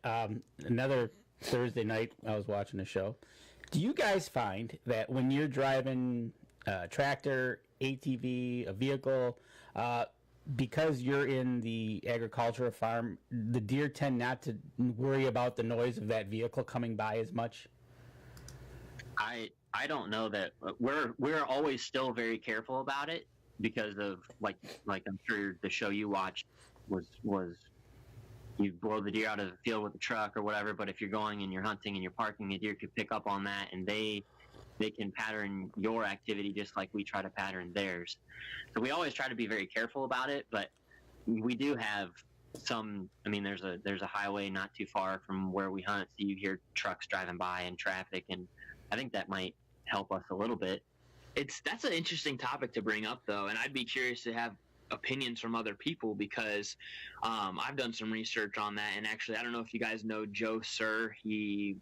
another Thursday night I was watching a show. Do you guys find that when you're driving a tractor, ATV, a vehicle, because you're in the agricultural farm, the deer tend not to worry about the noise of that vehicle coming by as much? I don't know that we're always still very careful about it because of like I'm sure the show you watched was you blow the deer out of the field with a truck or whatever, but if you're going and you're hunting and you're parking, a deer could pick up on that, and they can pattern your activity just like we try to pattern theirs. So we always try to be very careful about it, but we do have some. I mean, there's a highway not too far from where we hunt, so you hear trucks driving by and traffic, and I think that might help us a little bit. That's an interesting topic to bring up, though, and I'd be curious to have opinions from other people, because I've done some research on that. And actually, I don't know if you guys know Joe Sir. He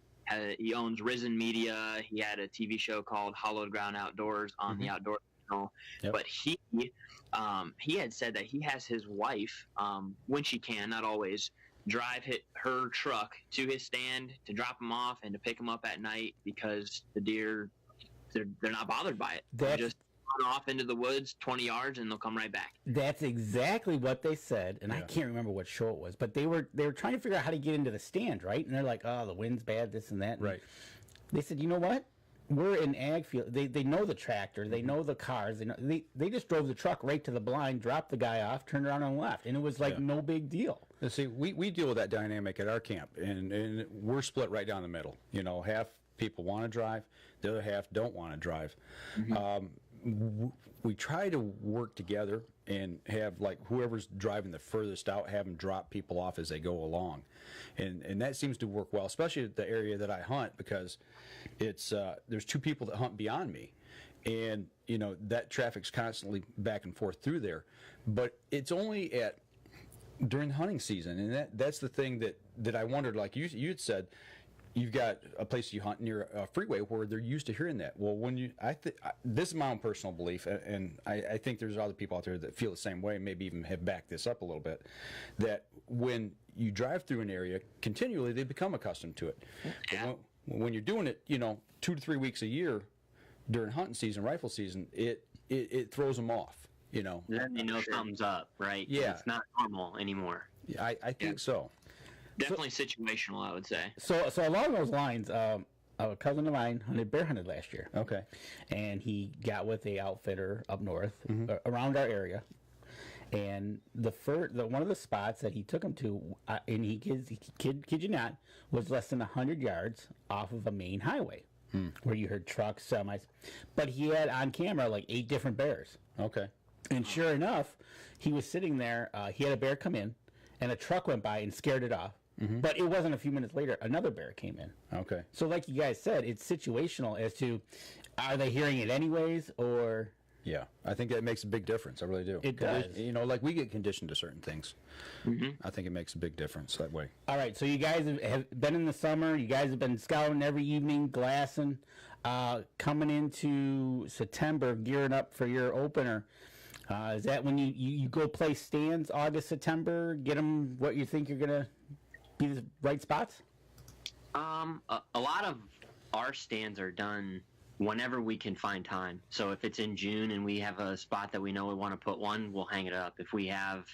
owns Risen Media. He had a TV show called Hollowed Ground Outdoors on the Outdoor Channel. Yep. But he had said that he has his wife, when she can, not always, drive her truck to his stand to drop him off and to pick him up at night, because the deer, they're not bothered by it. They just run off into the woods 20 yards and they'll come right back. That's exactly what they said, and I can't remember what show it was, but they were trying to figure out how to get into the stand, right? And they're like, oh, the wind's bad, this and that. And right. They said, you know what? We're in ag field. They know the tractor. They know the cars. They just drove the truck right to the blind, dropped the guy off, turned around and left. And it was like no big deal. And see, we deal with that dynamic at our camp, and we're split right down the middle. You know, half people want to drive, the other half don't want to drive. We try to work together and have, like, whoever's driving the furthest out, have them drop people off as they go along. And that seems to work well, especially at the area that I hunt, because it's there's two people that hunt beyond me. And, you know, that traffic's constantly back and forth through there. But it's only during the hunting season, and that's the thing that I wondered, like you had said, you've got a place you hunt near a freeway where they're used to hearing that. Well, when this is my own personal belief, and I think there's other people out there that feel the same way, maybe even have backed this up a little bit, that when you drive through an area continually, they become accustomed to it. Yeah. When you're doing it, 2 to 3 weeks a year during hunting season, rifle season, it throws them off. Then they know something's up, right? Yeah. It's not normal anymore. Yeah, I think so. Definitely situational, I would say. So along those lines, a cousin of mine bear hunted last year. Okay. And he got with a outfitter up north, around our area. And the one of the spots that he took him to, and he kid you not, was less than 100 yards off of a main highway, where you heard trucks, semis. But he had on camera like 8 different bears. Okay. And sure enough, he was sitting there. He had a bear come in, and a truck went by and scared it off. But it wasn't a few minutes later, another bear came in. Okay. So like you guys said, it's situational as to, are they hearing it anyways, or... Yeah, I think that makes a big difference. I really do. It does. Like we get conditioned to certain things. I think it makes a big difference that way. All right, so you guys have been in the summer. You guys have been scouting every evening, glassing. Coming into September, gearing up for your opener. Is that when you go play stands August, September, get them what you think you're going to be the right spots? A lot of our stands are done whenever we can find time. So if it's in June and we have a spot that we know we want to put one, we'll hang it up. If we have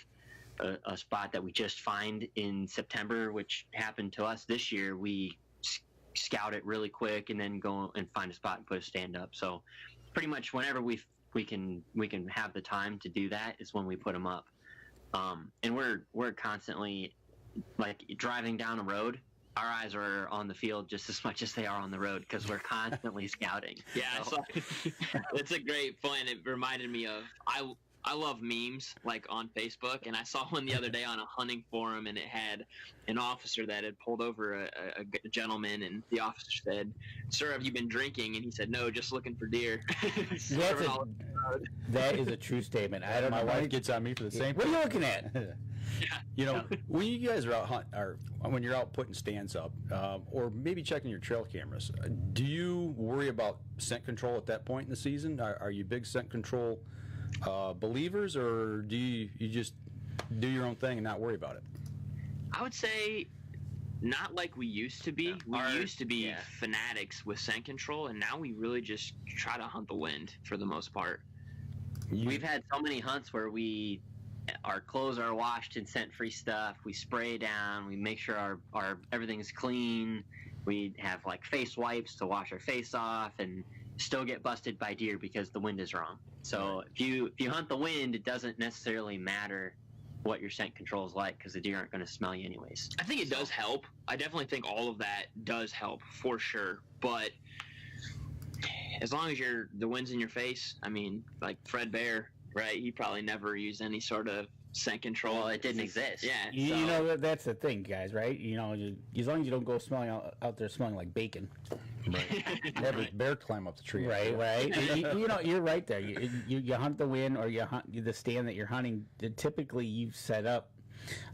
a spot that we just find in September, which happened to us this year, we scout it really quick and then go and find a spot and put a stand up. So pretty much whenever we can have the time to do that is when we put them up. And we're constantly, like, driving down a road, our eyes are on the field just as much as they are on the road because we're constantly scouting. Yeah, so. It's a great point. It reminded me of, I love memes, like, on Facebook, and I saw one the other day on a hunting forum, and it had an officer that had pulled over a gentleman, and the officer said, "Sir, have you been drinking?" And he said, "No, just looking for deer." That is a true statement. I don't know. My wife gets on me for the same. What are you looking at? When you guys are out or when you're out putting stands up, or maybe checking your trail cameras, do you worry about scent control at that point in the season? Are you big scent control believers, or do you just do your own thing and not worry about it? I would say not like we used to be. We used to be fanatics with scent control, and now we really just try to hunt the wind for the most part. We've had so many hunts where our clothes are washed in scent-free stuff. We spray down. We make sure our everything's clean. We have, like, face wipes to wash our face off, and still get busted by deer because the wind is wrong. So if you hunt the wind, it doesn't necessarily matter what your scent control is like because the deer aren't going to smell you anyways. I think it does help. I definitely think all of that does help for sure. But as long as the wind's in your face, I mean, like Fred Bear, right? He probably never used any sort of scent control. Well, it didn't exist. Yeah. You know, that's the thing, guys, right? You know, as long as you don't go smelling out there smelling like bacon. Right. Have a bear climb up the tree. Right. You know, you're right there. You hunt the wind, or you hunt the stand that you're hunting. Typically, you've set up.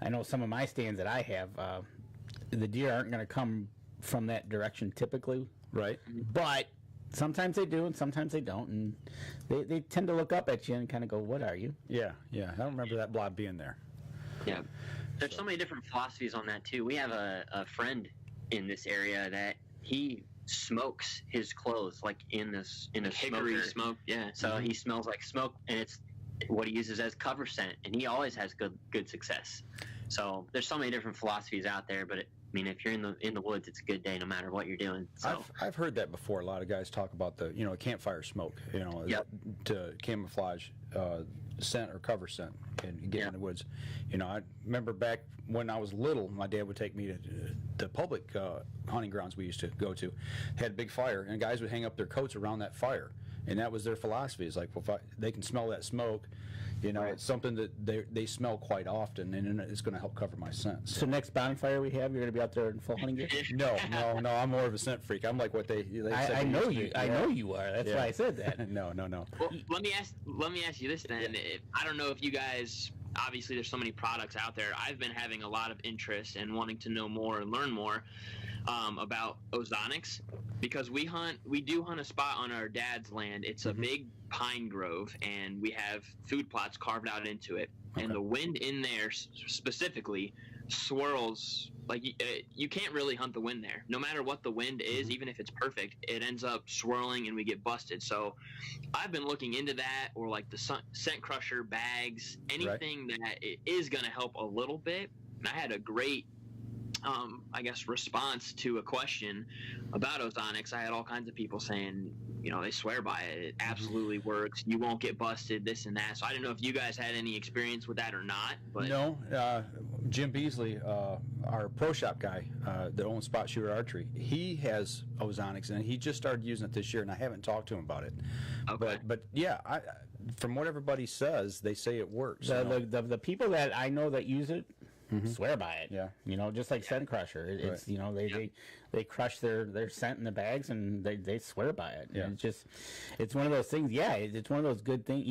I know some of my stands that I have, the deer aren't going to come from that direction typically. Right. But sometimes they do, and sometimes they don't, and they tend to look up at you and kind of go, "What are you?" Yeah. I don't remember that blob being there. Yeah. There's so many different philosophies on that too. We have a friend in this area that he smokes his clothes like in a Hickory smoker. smoke. Yeah. So he smells like smoke, and it's what he uses as cover scent, and he always has good success. So there's so many different philosophies out there, but I mean, if you're in the woods, it's a good day no matter what you're doing. So I've heard that before. A lot of guys talk about the campfire smoke, Yep. to camouflage scent or cover scent and get in the woods. I remember back when I was little, my dad would take me to public hunting grounds we used to go to. Had a big fire, and guys would hang up their coats around that fire, and that was their philosophy. It's like, well, if they can smell that smoke. It's something that they smell quite often, and it's going to help cover my scent. So next bonfire we have, you're going to be out there in full hunting gear. No, I'm more of a scent freak. I'm like what they said. I know you. I know you are. That's why I said that. No. Well, let me ask you this then. I don't know if you guys. Obviously, there's so many products out there. I've been having a lot of interest and wanting to know more and learn more about ozonics, because we do hunt a spot on our dad's land. It's a big pine grove, and we have food plots carved out into it. Okay. And the wind in there specifically swirls like you can't really hunt the wind there. No matter what the wind is, even if it's perfect, it ends up swirling and we get busted. So I've been looking into that, or like the scent crusher bags, anything that is going to help a little bit. And I had a great response to a question about ozonics. I had all kinds of people saying, they swear by it. It absolutely works. You won't get busted, this and that. So I didn't know if you guys had any experience with that or not. But no, Jim Beasley, our pro shop guy that owns Spot Shooter Archery, he has ozonics, and he just started using it this year, and I haven't talked to him about it. Okay. But yeah, from what everybody says, they say it works. The people that I know that use it swear by it. Yeah. Just like Scent Crusher. It's they crush their scent in the bags, and they swear by it. Yeah. And it's one of those things. Yeah, it's one of those good things.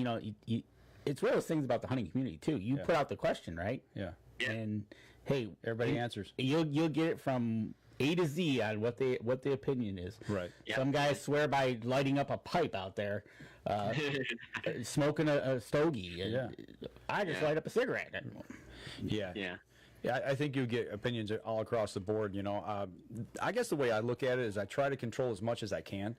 It's one of those things about the hunting community too. You put out the question, right? Yeah. And hey, everybody answers. You'll get it from A to Z on what the opinion is. Right. Yeah. Some guys swear by lighting up a pipe out there, smoking a stogie. Yeah. I just light up a cigarette. Yeah. Yeah. Yeah, I think you get opinions all across the board. I guess the way I look at it is I try to control as much as I can,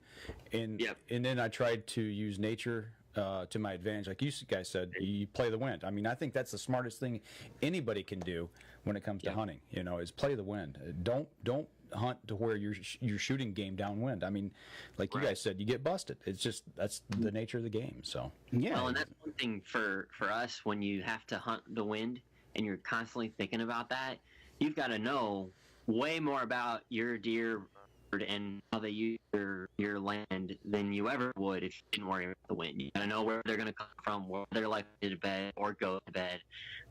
and then I try to use nature to my advantage. Like you guys said, you play the wind. I mean, I think that's the smartest thing anybody can do when it comes to hunting. Is play the wind. Don't hunt to where you're shooting game downwind. I mean, like you guys said, you get busted. It's just that's the nature of the game. So yeah. Well, and that's one thing for us when you have to hunt the wind. And you're constantly thinking about that, you've got to know way more about your deer and how they use your land than you ever would if you didn't worry about the wind. You got to know where they're going to come from, where they're likely to bed or go to bed,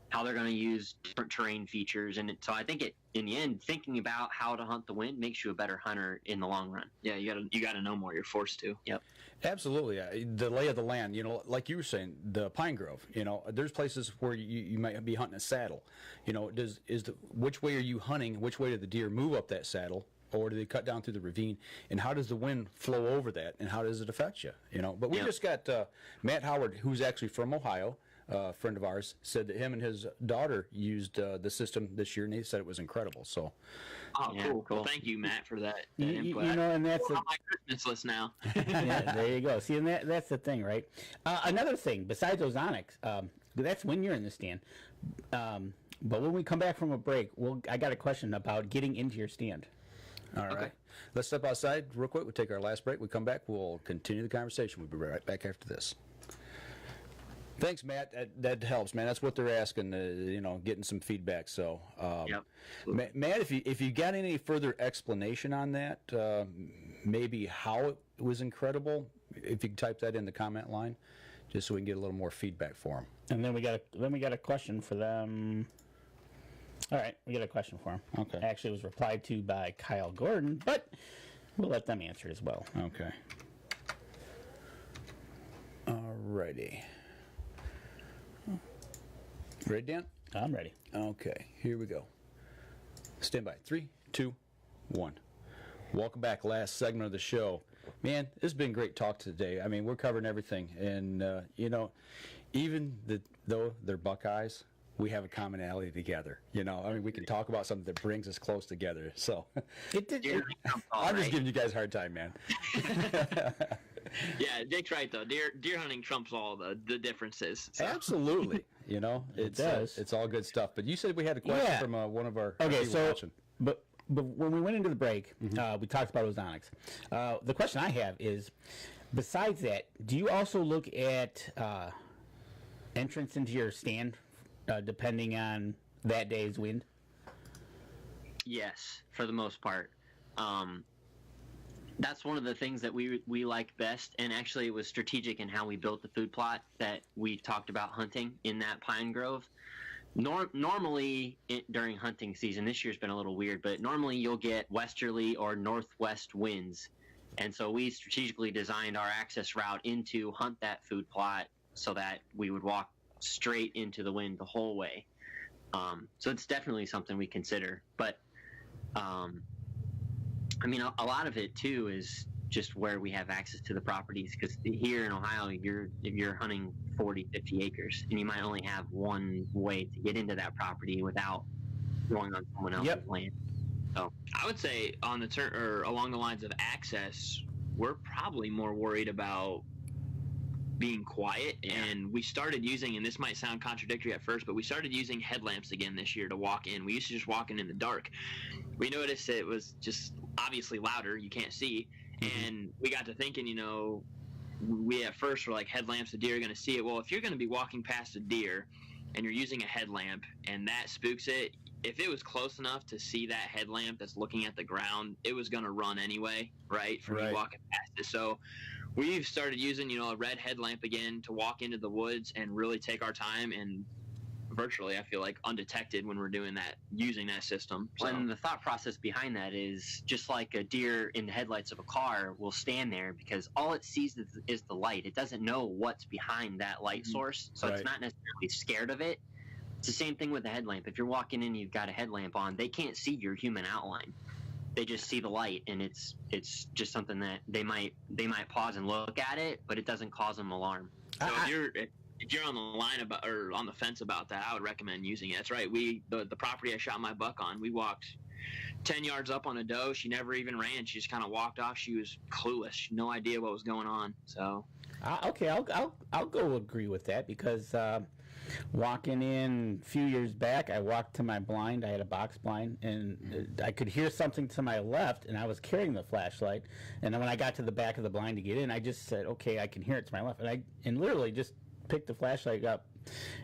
how they're going to use different terrain features. And so I think in the end, thinking about how to hunt the wind makes you a better hunter in the long run. Yeah, you got to know more. You're forced to. Yep. Absolutely. The lay of the land, like you were saying, the pine grove, there's places where you might be hunting a saddle. Which way are you hunting? Which way do the deer move up that saddle? Or do they cut down through the ravine? And how does the wind flow over that? And how does it affect you? But we just got Matt Howard, who's actually from Ohio, a friend of ours, said that him and his daughter used the system this year, and he said it was incredible. So, cool. Well, thank you, Matt, for that input. And that's on my Christmas list now. Yeah, there you go. See, and that's the thing, right? Another thing besides ozonics, that's when you're in the stand. But when we come back from a break, I got a question about getting into your stand. All right. Let's step outside real quick. We'll take our last break. We come back. We'll continue the conversation. We'll be right back after this. Thanks, Matt. That helps, man. That's what they're asking, getting some feedback. So, Matt, if you got any further explanation on that, maybe how it was incredible, if you could type that in the comment line, just so we can get a little more feedback for them. And then we got a question for them. All right, we got a question for him. Okay. Actually, it was replied to by Kyle Gordon, but we'll let them answer as well. Okay. Alrighty. Ready, Dan? I'm ready. Okay, here we go. Stand by. 3, 2, 1. Welcome back. Last segment of the show. Man, this has been great talk today. I mean, we're covering everything. And, even though they're Buckeyes, we have a commonality together. I mean, we can talk about something that brings us close together. So I'm just giving you guys a hard time, man. Yeah, Jake's right, though. Deer hunting trumps all the differences. So. Absolutely. It's all good stuff. But you said we had a question from one of our people watching. But when we went into the break, we talked about ozonics. The question I have is, besides that, do you also look at entrance into your stand depending on that day's wind? Yes, for the most part. That's one of the things that we like best, and actually it was strategic in how we built the food plot that we talked about hunting in that pine grove. Normally during hunting season, this year's been a little weird, but normally you'll get westerly or northwest winds, and so we strategically designed our access route into hunt that food plot so that we would walk straight into the wind the whole way. So it's definitely something we consider, but I mean, a lot of it too is just where we have access to the properties, because here in Ohio, you're hunting 40, 50 acres, and you might only have one way to get into that property without going on someone else's land. So I would say on the along the lines of access, we're probably more worried about being quiet. And we started using, and this might sound contradictory at first, but we started using headlamps again this year to walk in. We used to just walk in the dark. We noticed it was just obviously louder, you can't see, and we got to thinking, we at first were like, headlamps, the deer are going to see it. Well, if you're going to be walking past a deer and you're using a headlamp and that spooks it, if it was close enough to see that headlamp that's looking at the ground, it was going to run anyway, right, from you walking past it. So we've started using, a red headlamp again to walk into the woods and really take our time, and virtually, I feel like, undetected when we're doing that, using that system. So. And the thought process behind that is just like a deer in the headlights of a car will stand there because all it sees is the light. It doesn't know what's behind that light source, so it's not necessarily scared of it. It's the same thing with the headlamp. If you're walking in and you've got a headlamp on, they can't see your human outline. They just see the light, and it's just something that they might pause and look at it, but it doesn't cause them alarm. So if you're on the line about, or on the fence about that, I would recommend using it. That's right. The property I shot my buck on, we walked 10 yards up on a doe. She never even ran. She just kind of walked off. She was clueless. No idea what was going on. So. Okay, I'll go agree with that, because walking in a few years back, I walked to my blind. I had a box blind, and I could hear something to my left, and I was carrying the flashlight. And then when I got to the back of the blind to get in, I just said, okay, I can hear it to my left. And literally just picked the flashlight up,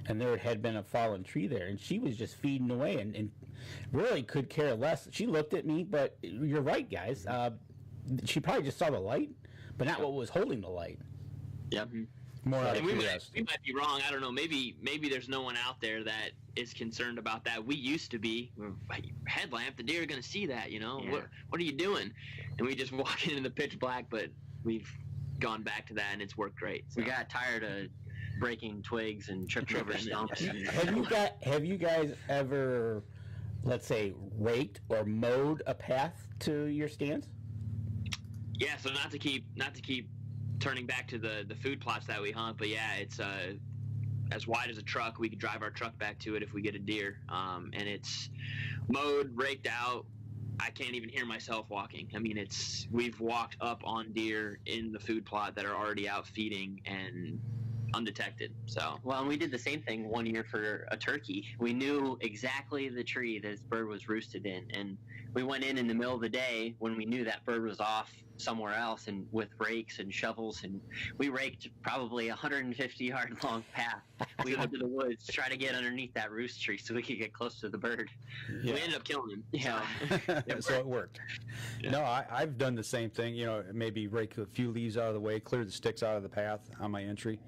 and there had been a fallen tree there, and she was just feeding away and really could care less. She looked at me, but you're right, guys. She probably just saw the light, but not what was holding the light. Yep. More out of we curiosity. might be wrong. I don't know. Maybe there's no one out there that is concerned about that. We used to be. Headlamp, the deer are going to see that, Yeah. What are you doing? And we just walk into the pitch black, but we've gone back to that, and it's worked great. So. We got tired of breaking twigs and tripping over stumps. Have you guys ever, let's say, raked or mowed a path to your stands? Yeah, so not to keep turning back to the food plots that we hunt, but yeah, it's as wide as a truck. We could drive our truck back to it if we get a deer, and it's mowed, raked out. I can't even hear myself walking. I mean, we've walked up on deer in the food plot that are already out feeding and undetected. So well, and we did the same thing one year for a turkey. We knew exactly the tree this bird was roosted in, and we went in the middle of the day when we knew that bird was off somewhere else and with rakes and shovels, and we raked probably 150-yard long path. We went to the woods to try to get underneath that roost tree so we could get close to the bird. We ended up killing him. Yeah. So it worked. Yeah. No, I've done the same thing. Maybe rake a few leaves out of the way, clear the sticks out of the path on my entry.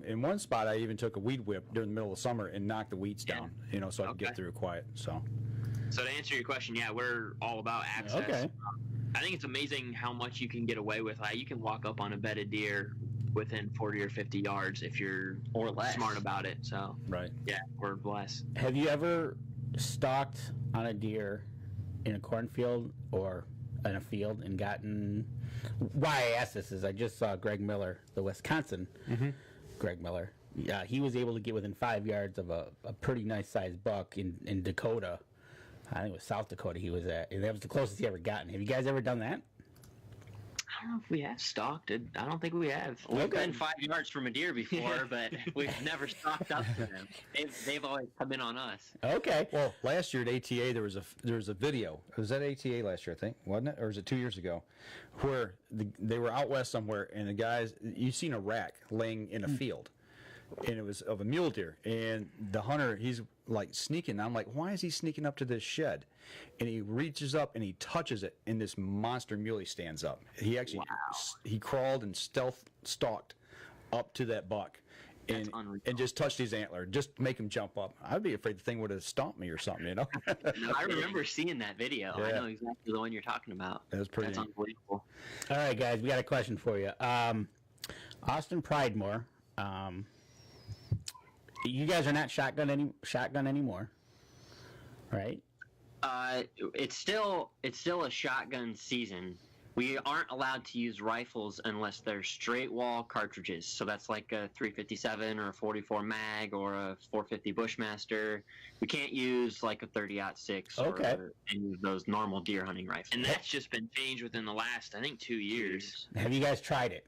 In one spot, I even took a weed whip during the middle of summer and knocked the weeds down, so I could get through it quiet. So to answer your question, yeah, we're all about access. Okay. I think it's amazing how much you can get away with. Like, you can walk up on a bedded deer within 40 or 50 yards if you're Or less. smart about it. So right. yeah, we're blessed. Have you ever stalked on a deer in a cornfield or in a field and gotten? Why I ask this is I just saw Greg Miller, the Wisconsin Greg Miller. Yeah, he was able to get within 5 yards of a pretty nice sized buck in Dakota. I think it was South Dakota he was at, and that was the closest he ever gotten. Have you guys ever done that? I don't know if we have stalked it. I don't think we have. We've been 5 yards from a deer before, but we've never stalked up to them. They've always come in on us. Okay. Well, last year at ATA there was a video. It was at ATA last year, I think, wasn't it, or was it 2 years ago, where they were out west somewhere, and the guys, you seen a rack laying in a field, and it was of a mule deer, and the hunter, he's like sneaking. I'm like, why is he sneaking up to this shed? And he reaches up and he touches it, and this monster muley stands up. He actually he crawled and stealth stalked up to that buck, and just touched his antler, just to make him jump up. I'd be afraid the thing would have stomped me or something, No, I remember seeing that video. Yeah. I know exactly the one you're talking about. That was pretty. That's unbelievable. All right, guys, we got a question for you. Austin Pridemore. You guys are not shotgun anymore, right? It's still a shotgun season. We aren't allowed to use rifles unless they're straight wall cartridges. So that's like a 357 or a 44 mag or a 450 Bushmaster. We can't use like a 30-06 or any of those normal deer hunting rifles. And that's just been changed within the last, I think, 2 years. Have you guys tried it?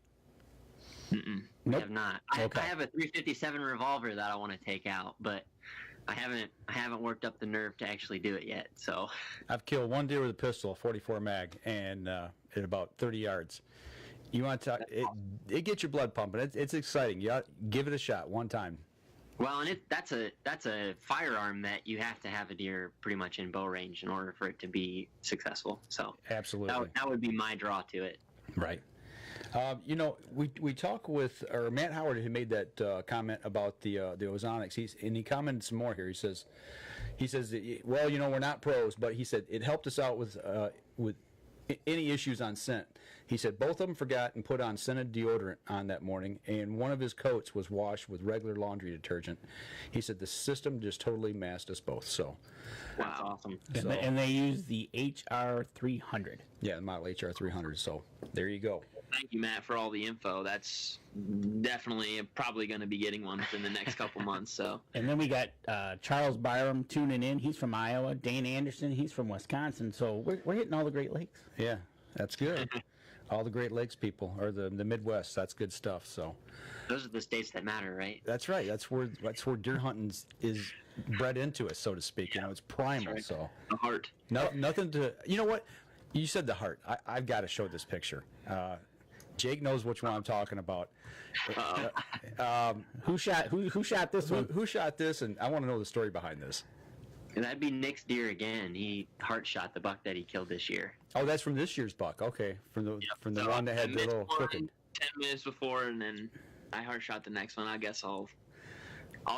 Mm-mm. We Nope. have not. Okay. I have a 357 revolver that I want to take out, but I haven't worked up the nerve to actually do it yet. So I've killed one deer with a pistol, a 44 mag, and at about 30 yards. You want to talk? It gets your blood pumping. It's exciting. You give it a shot one time. well, and that's a firearm that you have to have a deer pretty much in bow range in order for it to be successful. So Absolutely. that would be my draw to it. Right. We talk with, or Matt Howard had made that comment about the ozonics. He commented some more here. He says, well, we're not pros, but he said it helped us out with any issues on scent. He said both of them forgot and put on scented deodorant on that morning, and one of his coats was washed with regular laundry detergent. He said the system just totally masked us both. So, That's awesome. And they use the HR 300. yeah, the model HR 300. So there you go. Thank you, Matt, for all the info. That's definitely probably going to be getting one within the next couple months. So. And then we got Charles Byram tuning in. He's from Iowa. Dane Anderson, he's from Wisconsin. So we're hitting all the Great Lakes. Yeah, that's good. All the Great Lakes people, or the Midwest, that's good stuff. So Those are the states that matter, right? that's right. That's where deer hunting is bred into us, so to speak. It's primal. right. So The heart. nothing to. You know what? You said the heart. I've got to show this picture. Jake knows which one I'm talking about. Who shot this one? Who shot this? And I want to know the story behind this. And that'd be Nick's deer again. He heart shot the buck that he killed this year. Oh, that's from this year's buck. Okay, from the So one that had I the missed little one crooked. 10 minutes before, and then I heart shot the next one. I guess I'll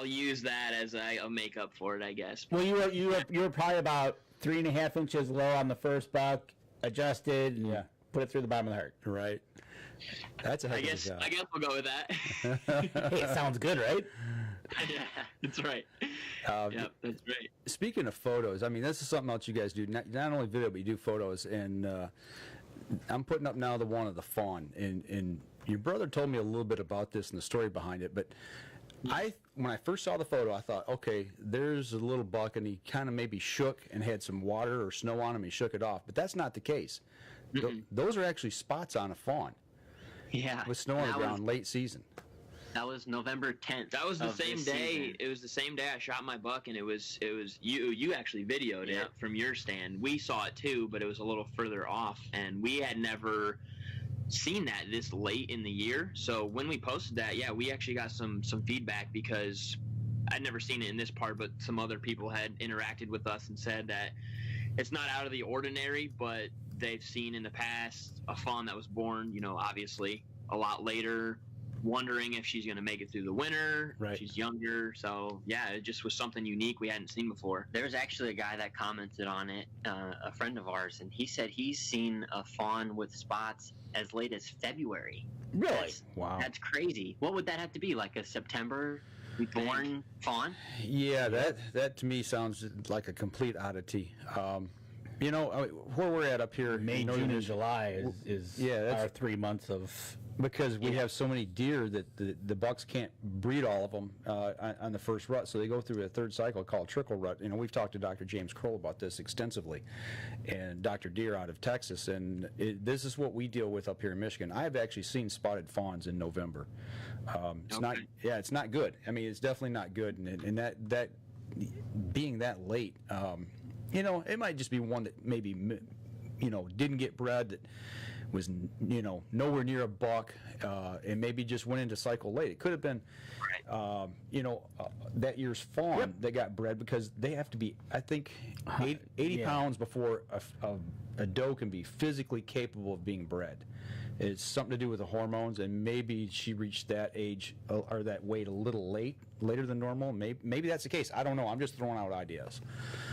use that as a makeup for it, I guess. Well, you were probably about 3.5 inches low on the first buck, adjusted, and put it through the bottom of the heart. Right. That's a heck I of a guess job. we'll go with that. Hey, it sounds good, right? Yeah, that's right. Yeah, that's right. Speaking of photos, I mean, this is something else you guys do. Not only video, but you do photos. And I'm putting up now the one of the fawn. And your brother told me a little bit about this and the story behind it. But when I first saw the photo, I thought, okay, there's a little buck, and he kind of maybe shook and had some water or snow on him. He shook it off. But that's not the case. Those are actually spots on a fawn Yeah. with snow on the ground late season. That was November 10th. That was the same day. Season. It was the same day I shot my buck, and it was you actually videoed it from your stand. We saw it too, but it was a little further off, and we had never seen that this late in the year. So when we posted that, we actually got some feedback, because I'd never seen it in this part, but some other people had interacted with us and said that it's not out of the ordinary, but they've seen in the past a fawn that was born, obviously a lot later, wondering if she's going to make it through the winter. Right. She's younger. So, it just was something unique we hadn't seen before. There was actually a guy that commented on it, a friend of ours, and he said he's seen a fawn with spots as late as February. Really? Wow. That's crazy. What would that have to be, like a September born fawn? Yeah, that to me sounds like a complete oddity. Where we're at up here, May, June, and July is that's our 3 months of. Because we have so many deer that the bucks can't breed all of them on the first rut, so they go through a third cycle called trickle rut. We've talked to Dr. James Kroll about this extensively, and Dr. Deere out of Texas, and this is what we deal with up here in Michigan. I've actually seen spotted fawns in November. It's not good. I mean, it's definitely not good, and that being that late, it might just be one that maybe didn't get bred, that was nowhere near a buck, and maybe just went into cycle late. It could have been that year's fawn that got bred, because they have to be, I think, 80 pounds before a doe can be physically capable of being bred. It's something to do with the hormones, and maybe she reached that age or that weight a little later than normal. Maybe that's the case. I don't know. I'm just throwing out ideas.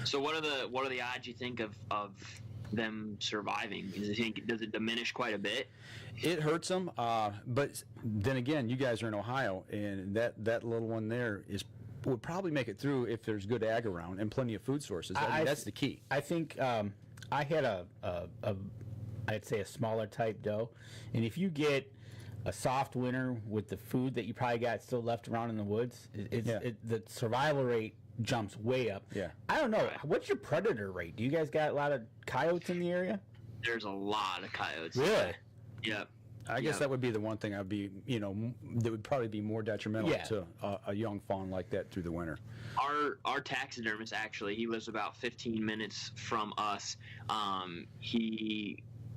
So what are the odds you think of them surviving? Does it diminish quite a bit? It hurts them, but then again, you guys are in Ohio, and that little one there would probably make it through if there's good ag around and plenty of food sources. That's the key. I think I had I'd say a smaller type doe, and if you get a soft winter with the food that you probably got still left around in the woods, the survival rate jumps way up. Yeah. I don't know. What's your predator rate? Do you guys got a lot of coyotes in the area? There's a lot of coyotes. Really? Yeah. I guess that would be the one thing that would probably be more detrimental to a young fawn like that through the winter. Our taxidermist, actually, he lives about 15 minutes from us.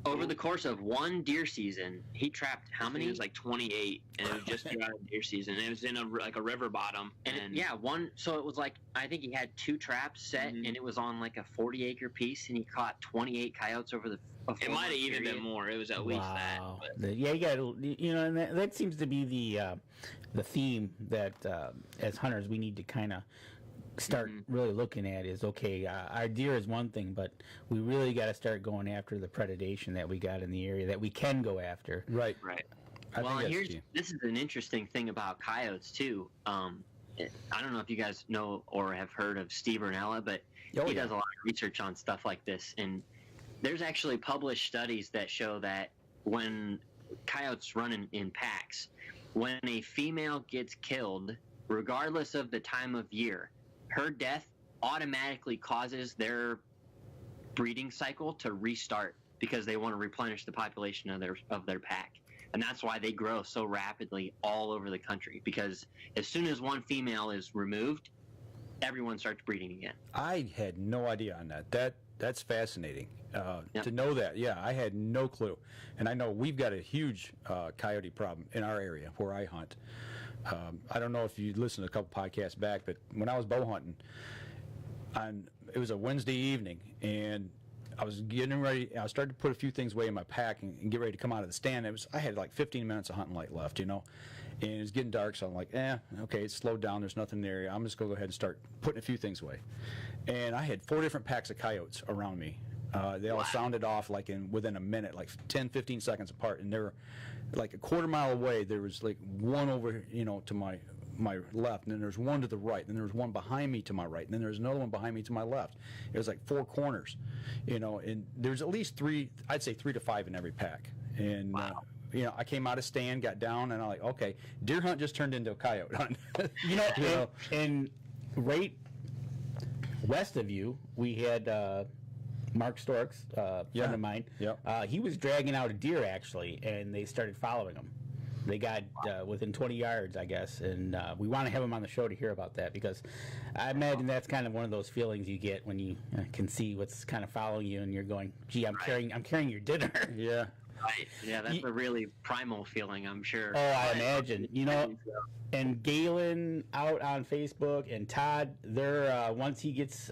Over the course of one deer season, he trapped how many? It was like 28, and it was just throughout deer season. It was in a river bottom. So it was like, I think he had 2 traps set, and it was on like a 40-acre piece, and he caught 28 coyotes over the. It might have even been more. It was at least that. But. You got and that seems to be the theme that as hunters we need to kind of start really looking at is, okay, our deer is one thing, but we really got to start going after the predation that we got in the area that we can go after. Right. Well, this is an interesting thing about coyotes too. I don't know if you guys know or have heard of Steve Ernella, but he does a lot of research on stuff like this, and there's actually published studies that show that when coyotes run in packs, when a female gets killed, regardless of the time of year, her death automatically causes their breeding cycle to restart, because they want to replenish the population of their pack. And that's why they grow so rapidly all over the country, because as soon as one female is removed, everyone starts breeding again. I had no idea on that. That's fascinating to know that. Yeah, I had no clue. And I know we've got a huge coyote problem in our area where I hunt. I don't know if you listened to a couple podcasts back, but when I was bow hunting, it was a Wednesday evening, and I was getting ready. I started to put a few things away in my pack and get ready to come out of the stand. I had like 15 minutes of hunting light left, and it was getting dark, so I'm like, okay, it's slowed down. There's nothing there. I'm just going to go ahead and start putting a few things away. And I had 4 different packs of coyotes around me. They all sounded off like within a minute, like 10, 15 seconds apart, and they were like a quarter mile away. There was like one over, to my left, and then there's one to the right, and then there's one behind me to my right, and then there's another one behind me to my left. It was like 4 corners, and there's at least 3, I'd say 3 to 5 in every pack. And I came out of stand, got down, and I'm like, okay, deer hunt just turned into a coyote hunt. And right west of you, we had Mark Storks, friend of mine. Yep. He was dragging out a deer, actually, and they started following him. They got within 20 yards, I guess, and we want to have him on the show to hear about that, because I imagine that's kind of one of those feelings you get when you can see what's kind of following you, and you're going, "Gee, I'm carrying your dinner." Yeah. Right. Yeah, that's a really primal feeling, I'm sure. Oh, I imagine. And Galen out on Facebook, and Todd, they're once he gets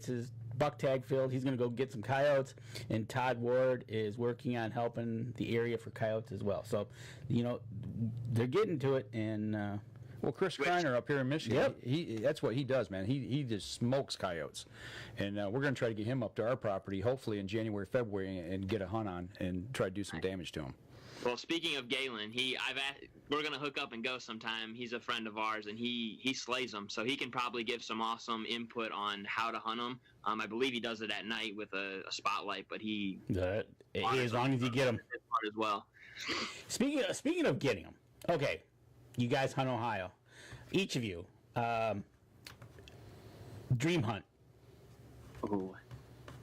his buck tag filled, he's going to go get some coyotes, and Todd Ward is working on helping the area for coyotes as well. So, they're getting to it, and well, Chris Kreiner up here in Michigan, Yep. that's what he does, man. He just smokes coyotes, and we're going to try to get him up to our property, hopefully in January, February, and get a hunt on and try to do some damage to him. Well, speaking of Galen, we're gonna hook up and go sometime. He's a friend of ours, and he slays them, so he can probably give some awesome input on how to hunt them. I believe he does it at night with a spotlight, but as long as you get them as well. Speaking of getting them, okay, you guys hunt Ohio, each of you, dream hunt. Ooh.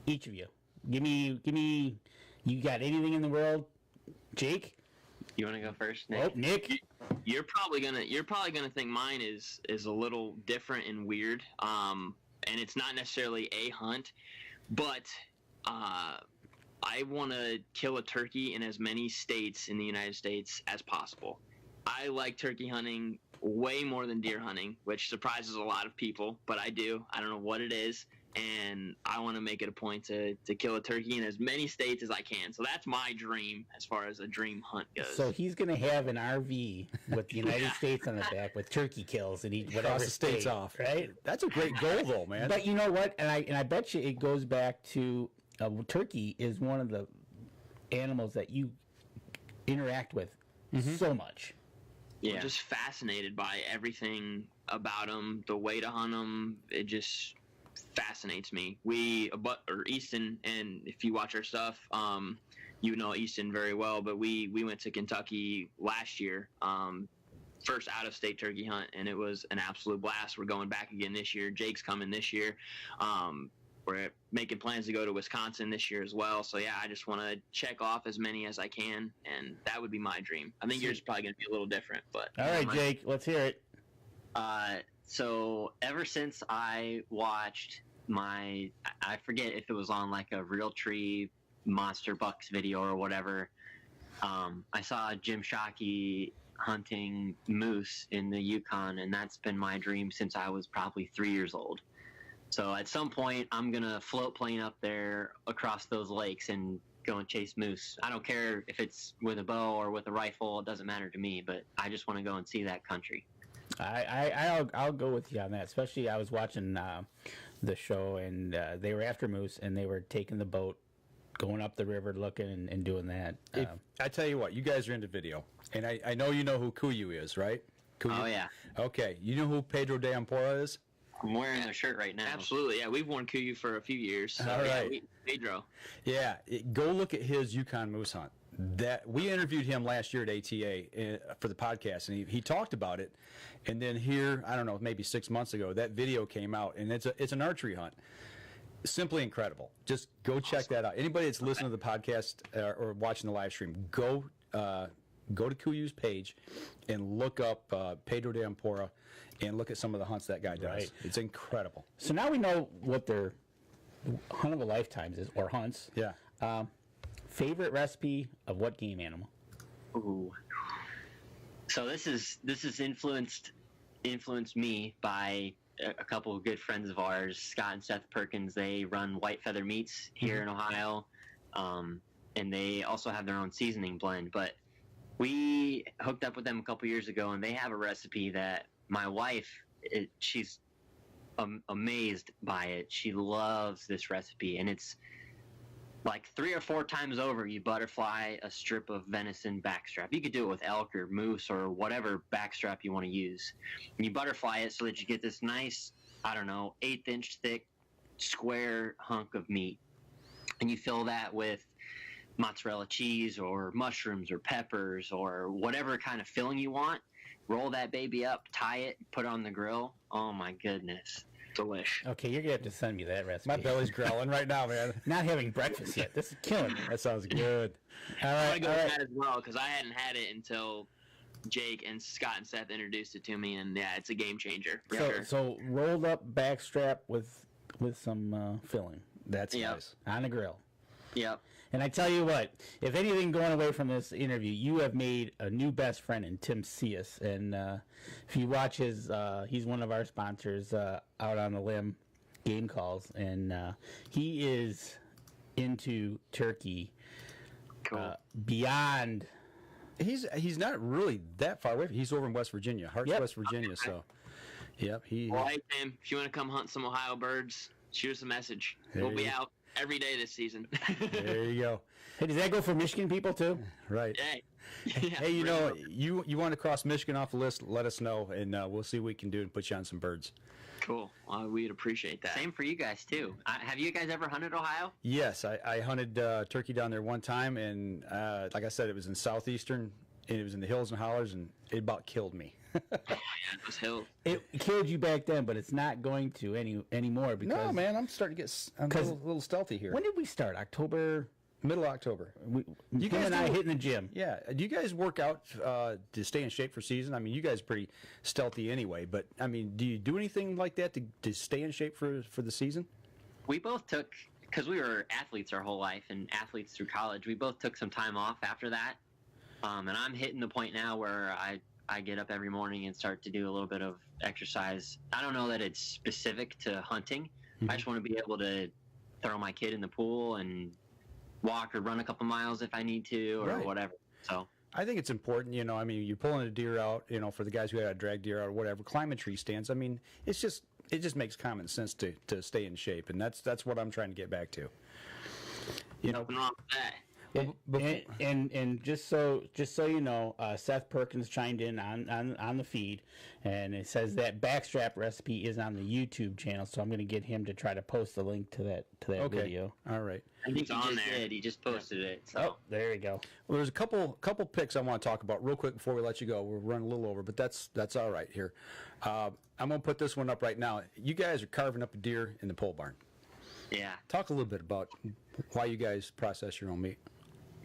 Each of you, give me. You got anything in the world? Jake, you want to go first, Nick? Oh, Nick, you're probably gonna think mine is a little different and weird. And it's not necessarily a hunt, but I want to kill a turkey in as many states in the United States as possible. I like turkey hunting way more than deer hunting, which surprises a lot of people, but I do. I don't know what it is. And I want to make it a point to kill a turkey in as many states as I can. So that's my dream as far as a dream hunt goes. So he's going to have an RV with the United States on the back with turkey kills and eat whatever the states off. Right? That's a great goal, though, man. But you know what? And I bet you it goes back to turkey is one of the animals that you interact with so much. Yeah. I'm just fascinated by everything about them, the way to hunt them. It just fascinates me. Easton, and if you watch our stuff, you know Easton very well, but we went to Kentucky last year, first out-of-state turkey hunt, and it was an absolute blast. We're going back again this year. Jake's coming this year. We're making plans to go to Wisconsin this year as well. So, yeah, I just want to check off as many as I can, and that would be my dream. I think yours is probably going to be a little different. But all right, Jake, let's hear it. So ever since I watched I forget if it was on like a Realtree Monster Bucks video or whatever, I saw Jim Shockey hunting moose in the Yukon, and that's been my dream since I was probably 3 years old. So at some point, I'm going to float plane up there across those lakes and go and chase moose. I don't care if it's with a bow or with a rifle. It doesn't matter to me, but I just want to go and see that country. I'll go with you on that. Especially, I was watching the show, and they were after moose, and they were taking the boat, going up the river, looking and doing that. I tell you what, you guys are into video, and I know you know who Kuyu is, right? Kuyu? Oh yeah. Okay, you know who Pedro de Ampora is? I'm wearing their shirt right now. Absolutely, yeah. We've worn Kuyu for a few years. So, all right, yeah, Pedro. Yeah, go look at his Yukon moose hunt. That we interviewed him last year at ATA for the podcast, and he talked about it. And then here, I don't know, maybe 6 months ago, that video came out, and it's an archery hunt. Simply incredible. Just go check that out. Anybody that's listening to the podcast or watching the live stream, go to Kuyu's page and look up Pedro de Ampora and look at some of the hunts that guy does. Right. It's incredible. So now we know what their hunt of a lifetime is, or hunts. Yeah. Favorite recipe of what game animal? Ooh. So this is influenced me by a couple of good friends of ours, Scott and Seth Perkins. They run White Feather Meats here in Ohio, and they also have their own seasoning blend. But we hooked up with them a couple years ago, and they have a recipe that my wife, she's amazed by it. She loves this recipe, and it's like 3 or 4 times over, you butterfly a strip of venison backstrap. You could do it with elk or moose or whatever backstrap you want to use. And you butterfly it so that you get this nice, 1/8-inch thick square hunk of meat. And you fill that with mozzarella cheese or mushrooms or peppers or whatever kind of filling you want. Roll that baby up, tie it, put it on the grill. Oh my goodness. Delish. Okay, you're gonna have to send me that recipe. My belly's growling right now, man. Not having breakfast yet. This is killing me. That sounds good. All I'm right, gonna go all with right. that as well because I hadn't had it until Jake and Scott and Seth introduced it to me, and yeah, it's a game changer. For So, sure. so rolled up backstrap with some filling That's Yep. nice. on the grill. Yep. And I tell you what, if anything going away from this interview, you have made a new best friend in Tim Cius. And if you watch his, he's one of our sponsors, Out on the Limb Game Calls. And he is into turkey Cool. beyond. He's not really that far away. He's over in West Virginia, Harts, Yep. West Virginia. So, yep. Well, hey, Tim, if you want to come hunt some Ohio birds, shoot us a message. There We'll be you go. out every day this season. There you go. Hey, does that go for Michigan people too? Right. Hey. Hey, you know, you want to cross Michigan off the list? Let us know, and we'll see what we can do and put you on some birds. Cool. We'd appreciate that. Same for you guys too. Have you guys ever hunted Ohio? Yes, I hunted turkey down there one time, and like I said, it was in southeastern, and it was in the hills and hollers, and it about killed me. Yeah, those hills. It killed you back then, but it's not going to anymore because. No, man, I'm starting to get a little stealthy here. When did we start? October. Middle of October. You guys and I do- hitting the gym. Yeah. Do you guys work out to stay in shape for season? I mean, you guys are pretty stealthy anyway, but I mean, do you do anything like that to stay in shape for the season? We both took, because we were athletes our whole life and athletes through college, we both took some time off after that. And I'm hitting the point now where I get up every morning and start to do a little bit of exercise. I don't know that it's specific to hunting. I just want to be able to throw my kid in the pool and walk or run a couple miles if I need to or Right. whatever. So I think it's important, you know. I mean, you're pulling a deer out, you know, for the guys who had to drag deer out or whatever, climbing tree stands. I mean, it just makes common sense to stay in shape, and that's what I'm trying to get back to. You know, Nothing wrong with that. well, before- And just so you know, Seth Perkins chimed in on the feed, and it says that backstrap recipe is on the YouTube channel. So I'm going to get him to try to post the link to that okay, video. all right. I think It's he on just there. did. He just posted it. So. Oh, there we go. Well, there's a couple picks I want to talk about real quick before we let you go. We're running a little over, but that's all right here. I'm gonna put this one up right now. You guys are carving up a deer in the pole barn. Yeah. Talk a little bit about why you guys process your own meat.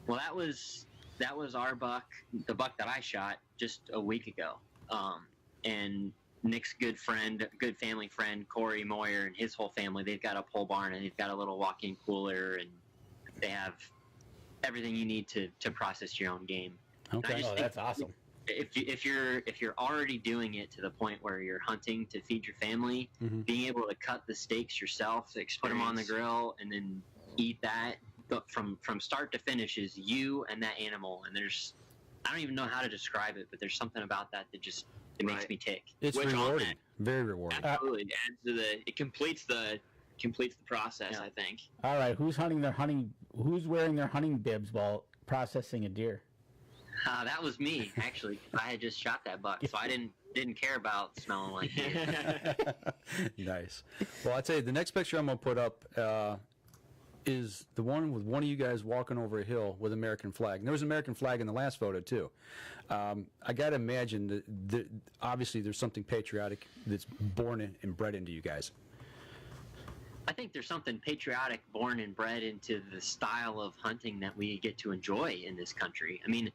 Well, that was our buck, the buck that I shot just a week ago. And Nick's good family friend, Corey Moyer, and his whole family, they've got a pole barn and they've got a little walk-in cooler, and they have everything you need to process your own game. Okay. I just Oh, think that's awesome. if you're already doing it to the point where you're hunting to feed your family, being able to cut the steaks yourself, put them on the grill, and then eat that from start to finish is you and that animal. And I don't even know how to describe it, but there's something about that just it makes Right. me tick. It's Which on rewarding, that- very rewarding. Absolutely. It adds to it completes the process, Yeah. I think. All right, who's wearing their hunting bibs while processing a deer? That was me, actually. I had just shot that buck, so I didn't care about smelling like deer. Nice. Well, I tell you, the next picture I'm gonna put up is the one with one of you guys walking over a hill with American flag. And there was an American flag in the last photo too. I got to imagine that obviously there's something patriotic that's born and bred into you guys. I think there's something patriotic born and bred into the style of hunting that we get to enjoy in this country. I mean,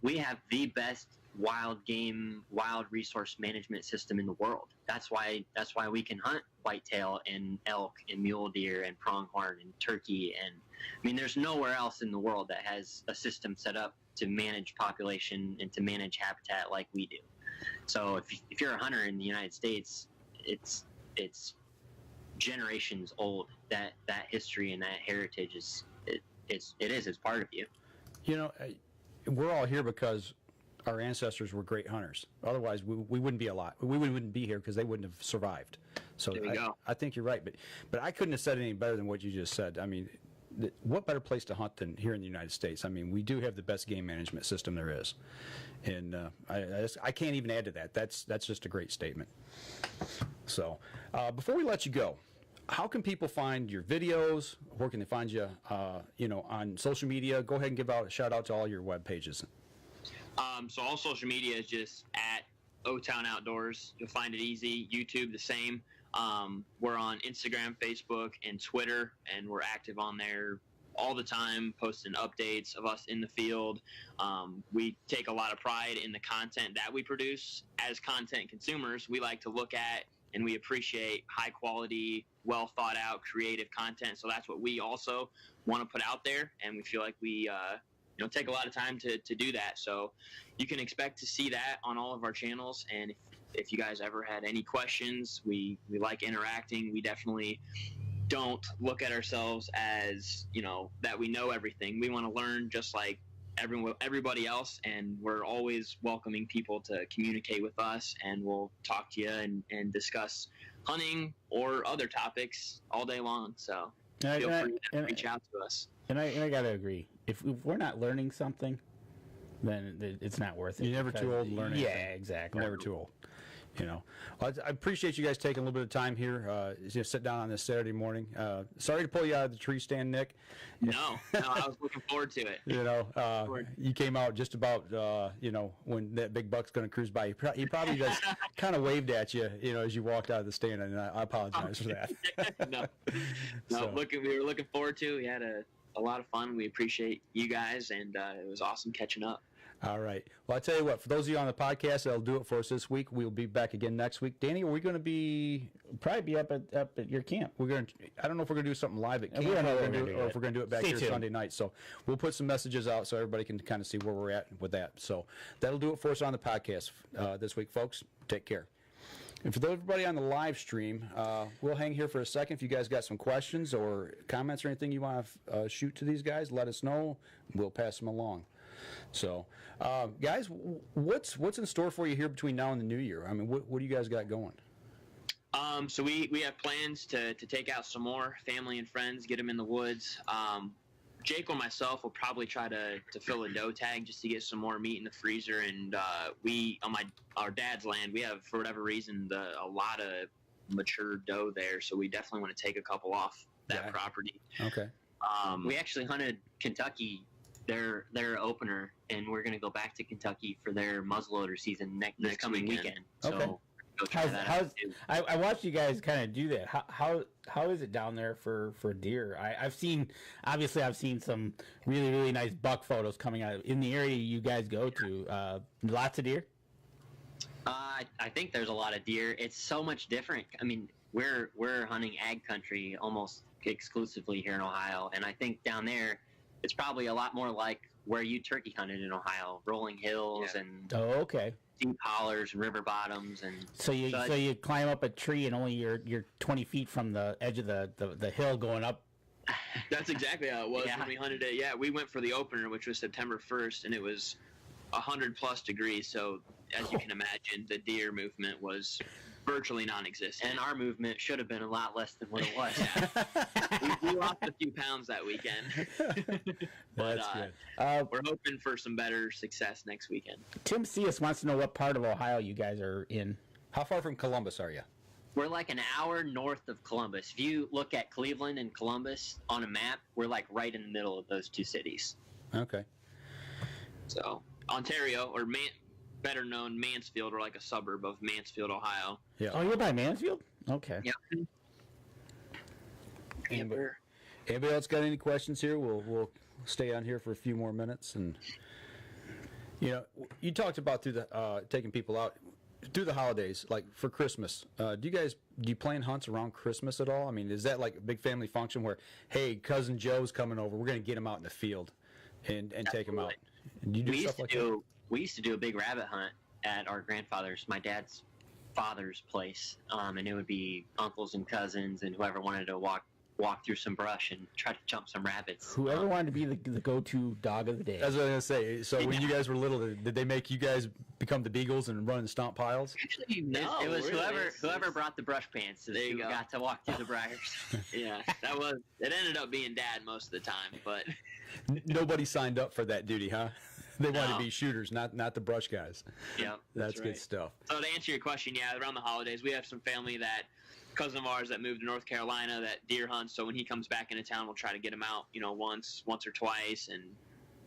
we have the best wild game, wild resource management system in the world. That's why we can hunt whitetail and elk and mule deer and pronghorn and turkey. And I mean, there's nowhere else in the world that has a system set up to manage population and to manage habitat like we do. So if you're a hunter in the United States, it's generations old. That history and that heritage is part of you. You know, we're all here because our ancestors were great hunters. Otherwise, we wouldn't be alive. We wouldn't be here because they wouldn't have survived. So There you go. I think you're right. But I couldn't have said any better than what you just said. I mean, what better place to hunt than here in the United States? I mean, we do have the best game management system there is. And I can't even add to that. That's just a great statement. So before we let you go, how can people find your videos? Where can they find you, on social media? Go ahead and give out a shout out to all your web pages. So all social media is just at OTown Outdoors. You'll find it easy. YouTube the same. We're on Instagram, Facebook, and Twitter, and we're active on there all the time, posting updates of us in the field. We take a lot of pride in the content that we produce. As content consumers, we like to look at and we appreciate high quality, well thought out, creative content. So that's what we also want to put out there, and we feel like we take a lot of time to do that. So you can expect to see that on all of our channels. And if you guys ever had any questions, we like interacting. We definitely don't look at ourselves as, that we know everything. We want to learn just like everybody else, and we're always welcoming people to communicate with us, and we'll talk to you and discuss hunting or other topics all day long. So feel free to reach out to us. And I gotta agree. If we're not learning something, then it's not worth it. You're never too old to learn anything. Yeah, exactly. Never too old. Well, I appreciate you guys taking a little bit of time here to sit down on this Saturday morning. Sorry to pull you out of the tree stand, Nick. No, I was looking forward to it. You came out just about, when that big buck's going to cruise by. He probably just kind of waved at you, as you walked out of the stand, and I apologize for that. No, we were looking forward to it. We had a lot of fun. We appreciate you guys, and it was awesome catching up. All right. Well, I tell you what, for those of you on the podcast, that'll do it for us this week. We'll be back again next week. Danny, are we going to probably be up at your camp? I don't know if we're going to do something live at camp, or if we're going to do it back here Sunday night. So we'll put some messages out so everybody can kind of see where we're at with that. So that'll do it for us on the podcast this week, folks. Take care. And for everybody on the live stream, we'll hang here for a second. If you guys got some questions or comments or anything you want to shoot to these guys, let us know. We'll pass them along. So, guys, what's in store for you here between now and the new year? I mean, what do you guys got going? So we have plans to take out some more family and friends, get them in the woods. Jake or myself will probably try to fill a doe tag just to get some more meat in the freezer. And we, on our dad's land, we have, for whatever reason, a lot of mature doe there. So we definitely want to take a couple off that property. Okay. We actually hunted Kentucky, their opener, and we're going to go back to Kentucky for their muzzleloader season next coming weekend. Okay. So go try that out too. I watched you guys kind of do that. How is it down there for deer? I've seen some really, really nice buck photos coming out in the area you guys go to. Lots of deer. I think there's a lot of deer. It's so much different. I mean, we're hunting ag country almost exclusively here in Ohio, and I think down there it's probably a lot more like where you turkey hunted in Ohio, rolling hills and deep hollers and river bottoms, and so you climb up a tree and only you're 20 feet from the edge of the hill going up. That's exactly how it was when we hunted it. Yeah, we went for the opener, which was September 1st, and it was 100+ degrees. So as you can imagine, the deer movement was virtually non-existent. And our movement should have been a lot less than what it was. we lost a few pounds that weekend. But That's good. We're hoping for some better success next weekend. Tim C.S. wants to know what part of Ohio you guys are in. How far from Columbus are you? We're like an hour north of Columbus. If you look at Cleveland and Columbus on a map, we're like right in the middle of those two cities. Okay. So Ontario, or better known Mansfield, or like a suburb of Mansfield, Ohio. Yeah. Oh, you're by Mansfield? Okay. Yeah. Anybody else got any questions here? We'll stay on here for a few more minutes. And you talked about through the taking people out through the holidays, like for Christmas. Do you plan hunts around Christmas at all? I mean, is that like a big family function where, hey, cousin Joe's coming over, we're going to get him out in the field and take him out? Do you do stuff like that? We used to do a big rabbit hunt at our grandfather's, my dad's father's place, and it would be uncles and cousins and whoever wanted to walk through some brush and try to jump some rabbits. Whoever wanted to be the go-to dog of the day. As I was going to say, so when you guys were little, did they make you guys become the beagles and run and stomp piles? Actually, no. It was really. whoever brought the brush pants who got to walk through the briars. Yeah, it ended up being Dad most of the time, but nobody signed up for that duty, huh? They wanted to be shooters, not the brush guys. Yeah, that's right. Good stuff. So to answer your question, yeah, around the holidays, we have some family cousin of ours that moved to North Carolina that deer hunts. So when he comes back into town, we'll try to get him out, once or twice, and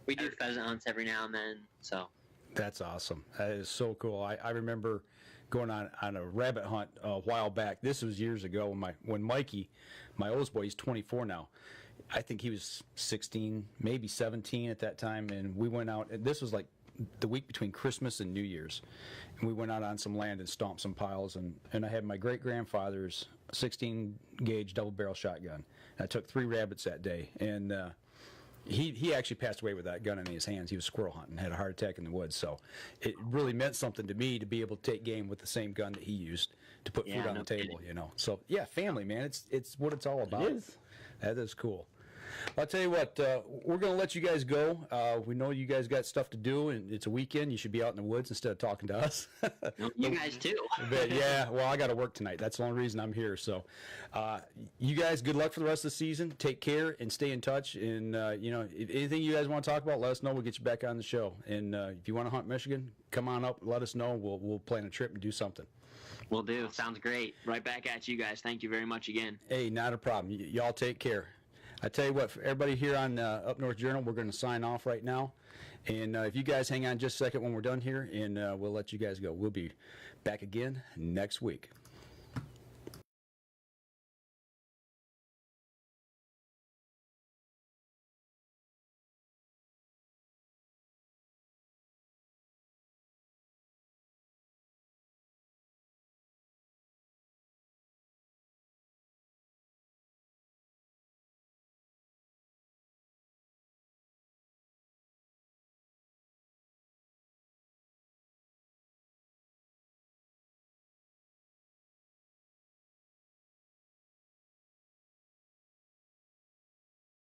we do pheasant hunts every now and then. So that's awesome. That is so cool. I remember going on a rabbit hunt a while back. This was years ago when Mikey, my oldest boy, he's 24 now. I think he was 16, maybe 17 at that time, and we went out. And this was like the week between Christmas and New Year's, and we went out on some land and stomped some piles. And I had my great grandfather's 16 gauge double barrel shotgun. And I took 3 rabbits that day, and he actually passed away with that gun in his hands. He was squirrel hunting, had a heart attack in the woods. So it really meant something to me to be able to take game with the same gun that he used to put food on the table. You know, so yeah, family, man, it's what it's all about. It is. That is cool. I'll tell you what, we're going to let you guys go. We know you guys got stuff to do, and it's a weekend. You should be out in the woods instead of talking to us. You guys too. But yeah, well, I got to work tonight. That's the only reason I'm here. So you guys, good luck for the rest of the season. Take care and stay in touch. And, you know, if anything you guys want to talk about, let us know. We'll get you back on the show. And if you want to hunt Michigan, come on up. Let us know. We'll plan a trip and do something. Will do. Sounds great. Right back at you guys. Thank you very much again. Hey, not a problem. Y'all take care. I tell you what, for everybody here on Up North Journal, we're going to sign off right now. And if you guys hang on just a second when we're done here, and we'll let you guys go. We'll be back again next week.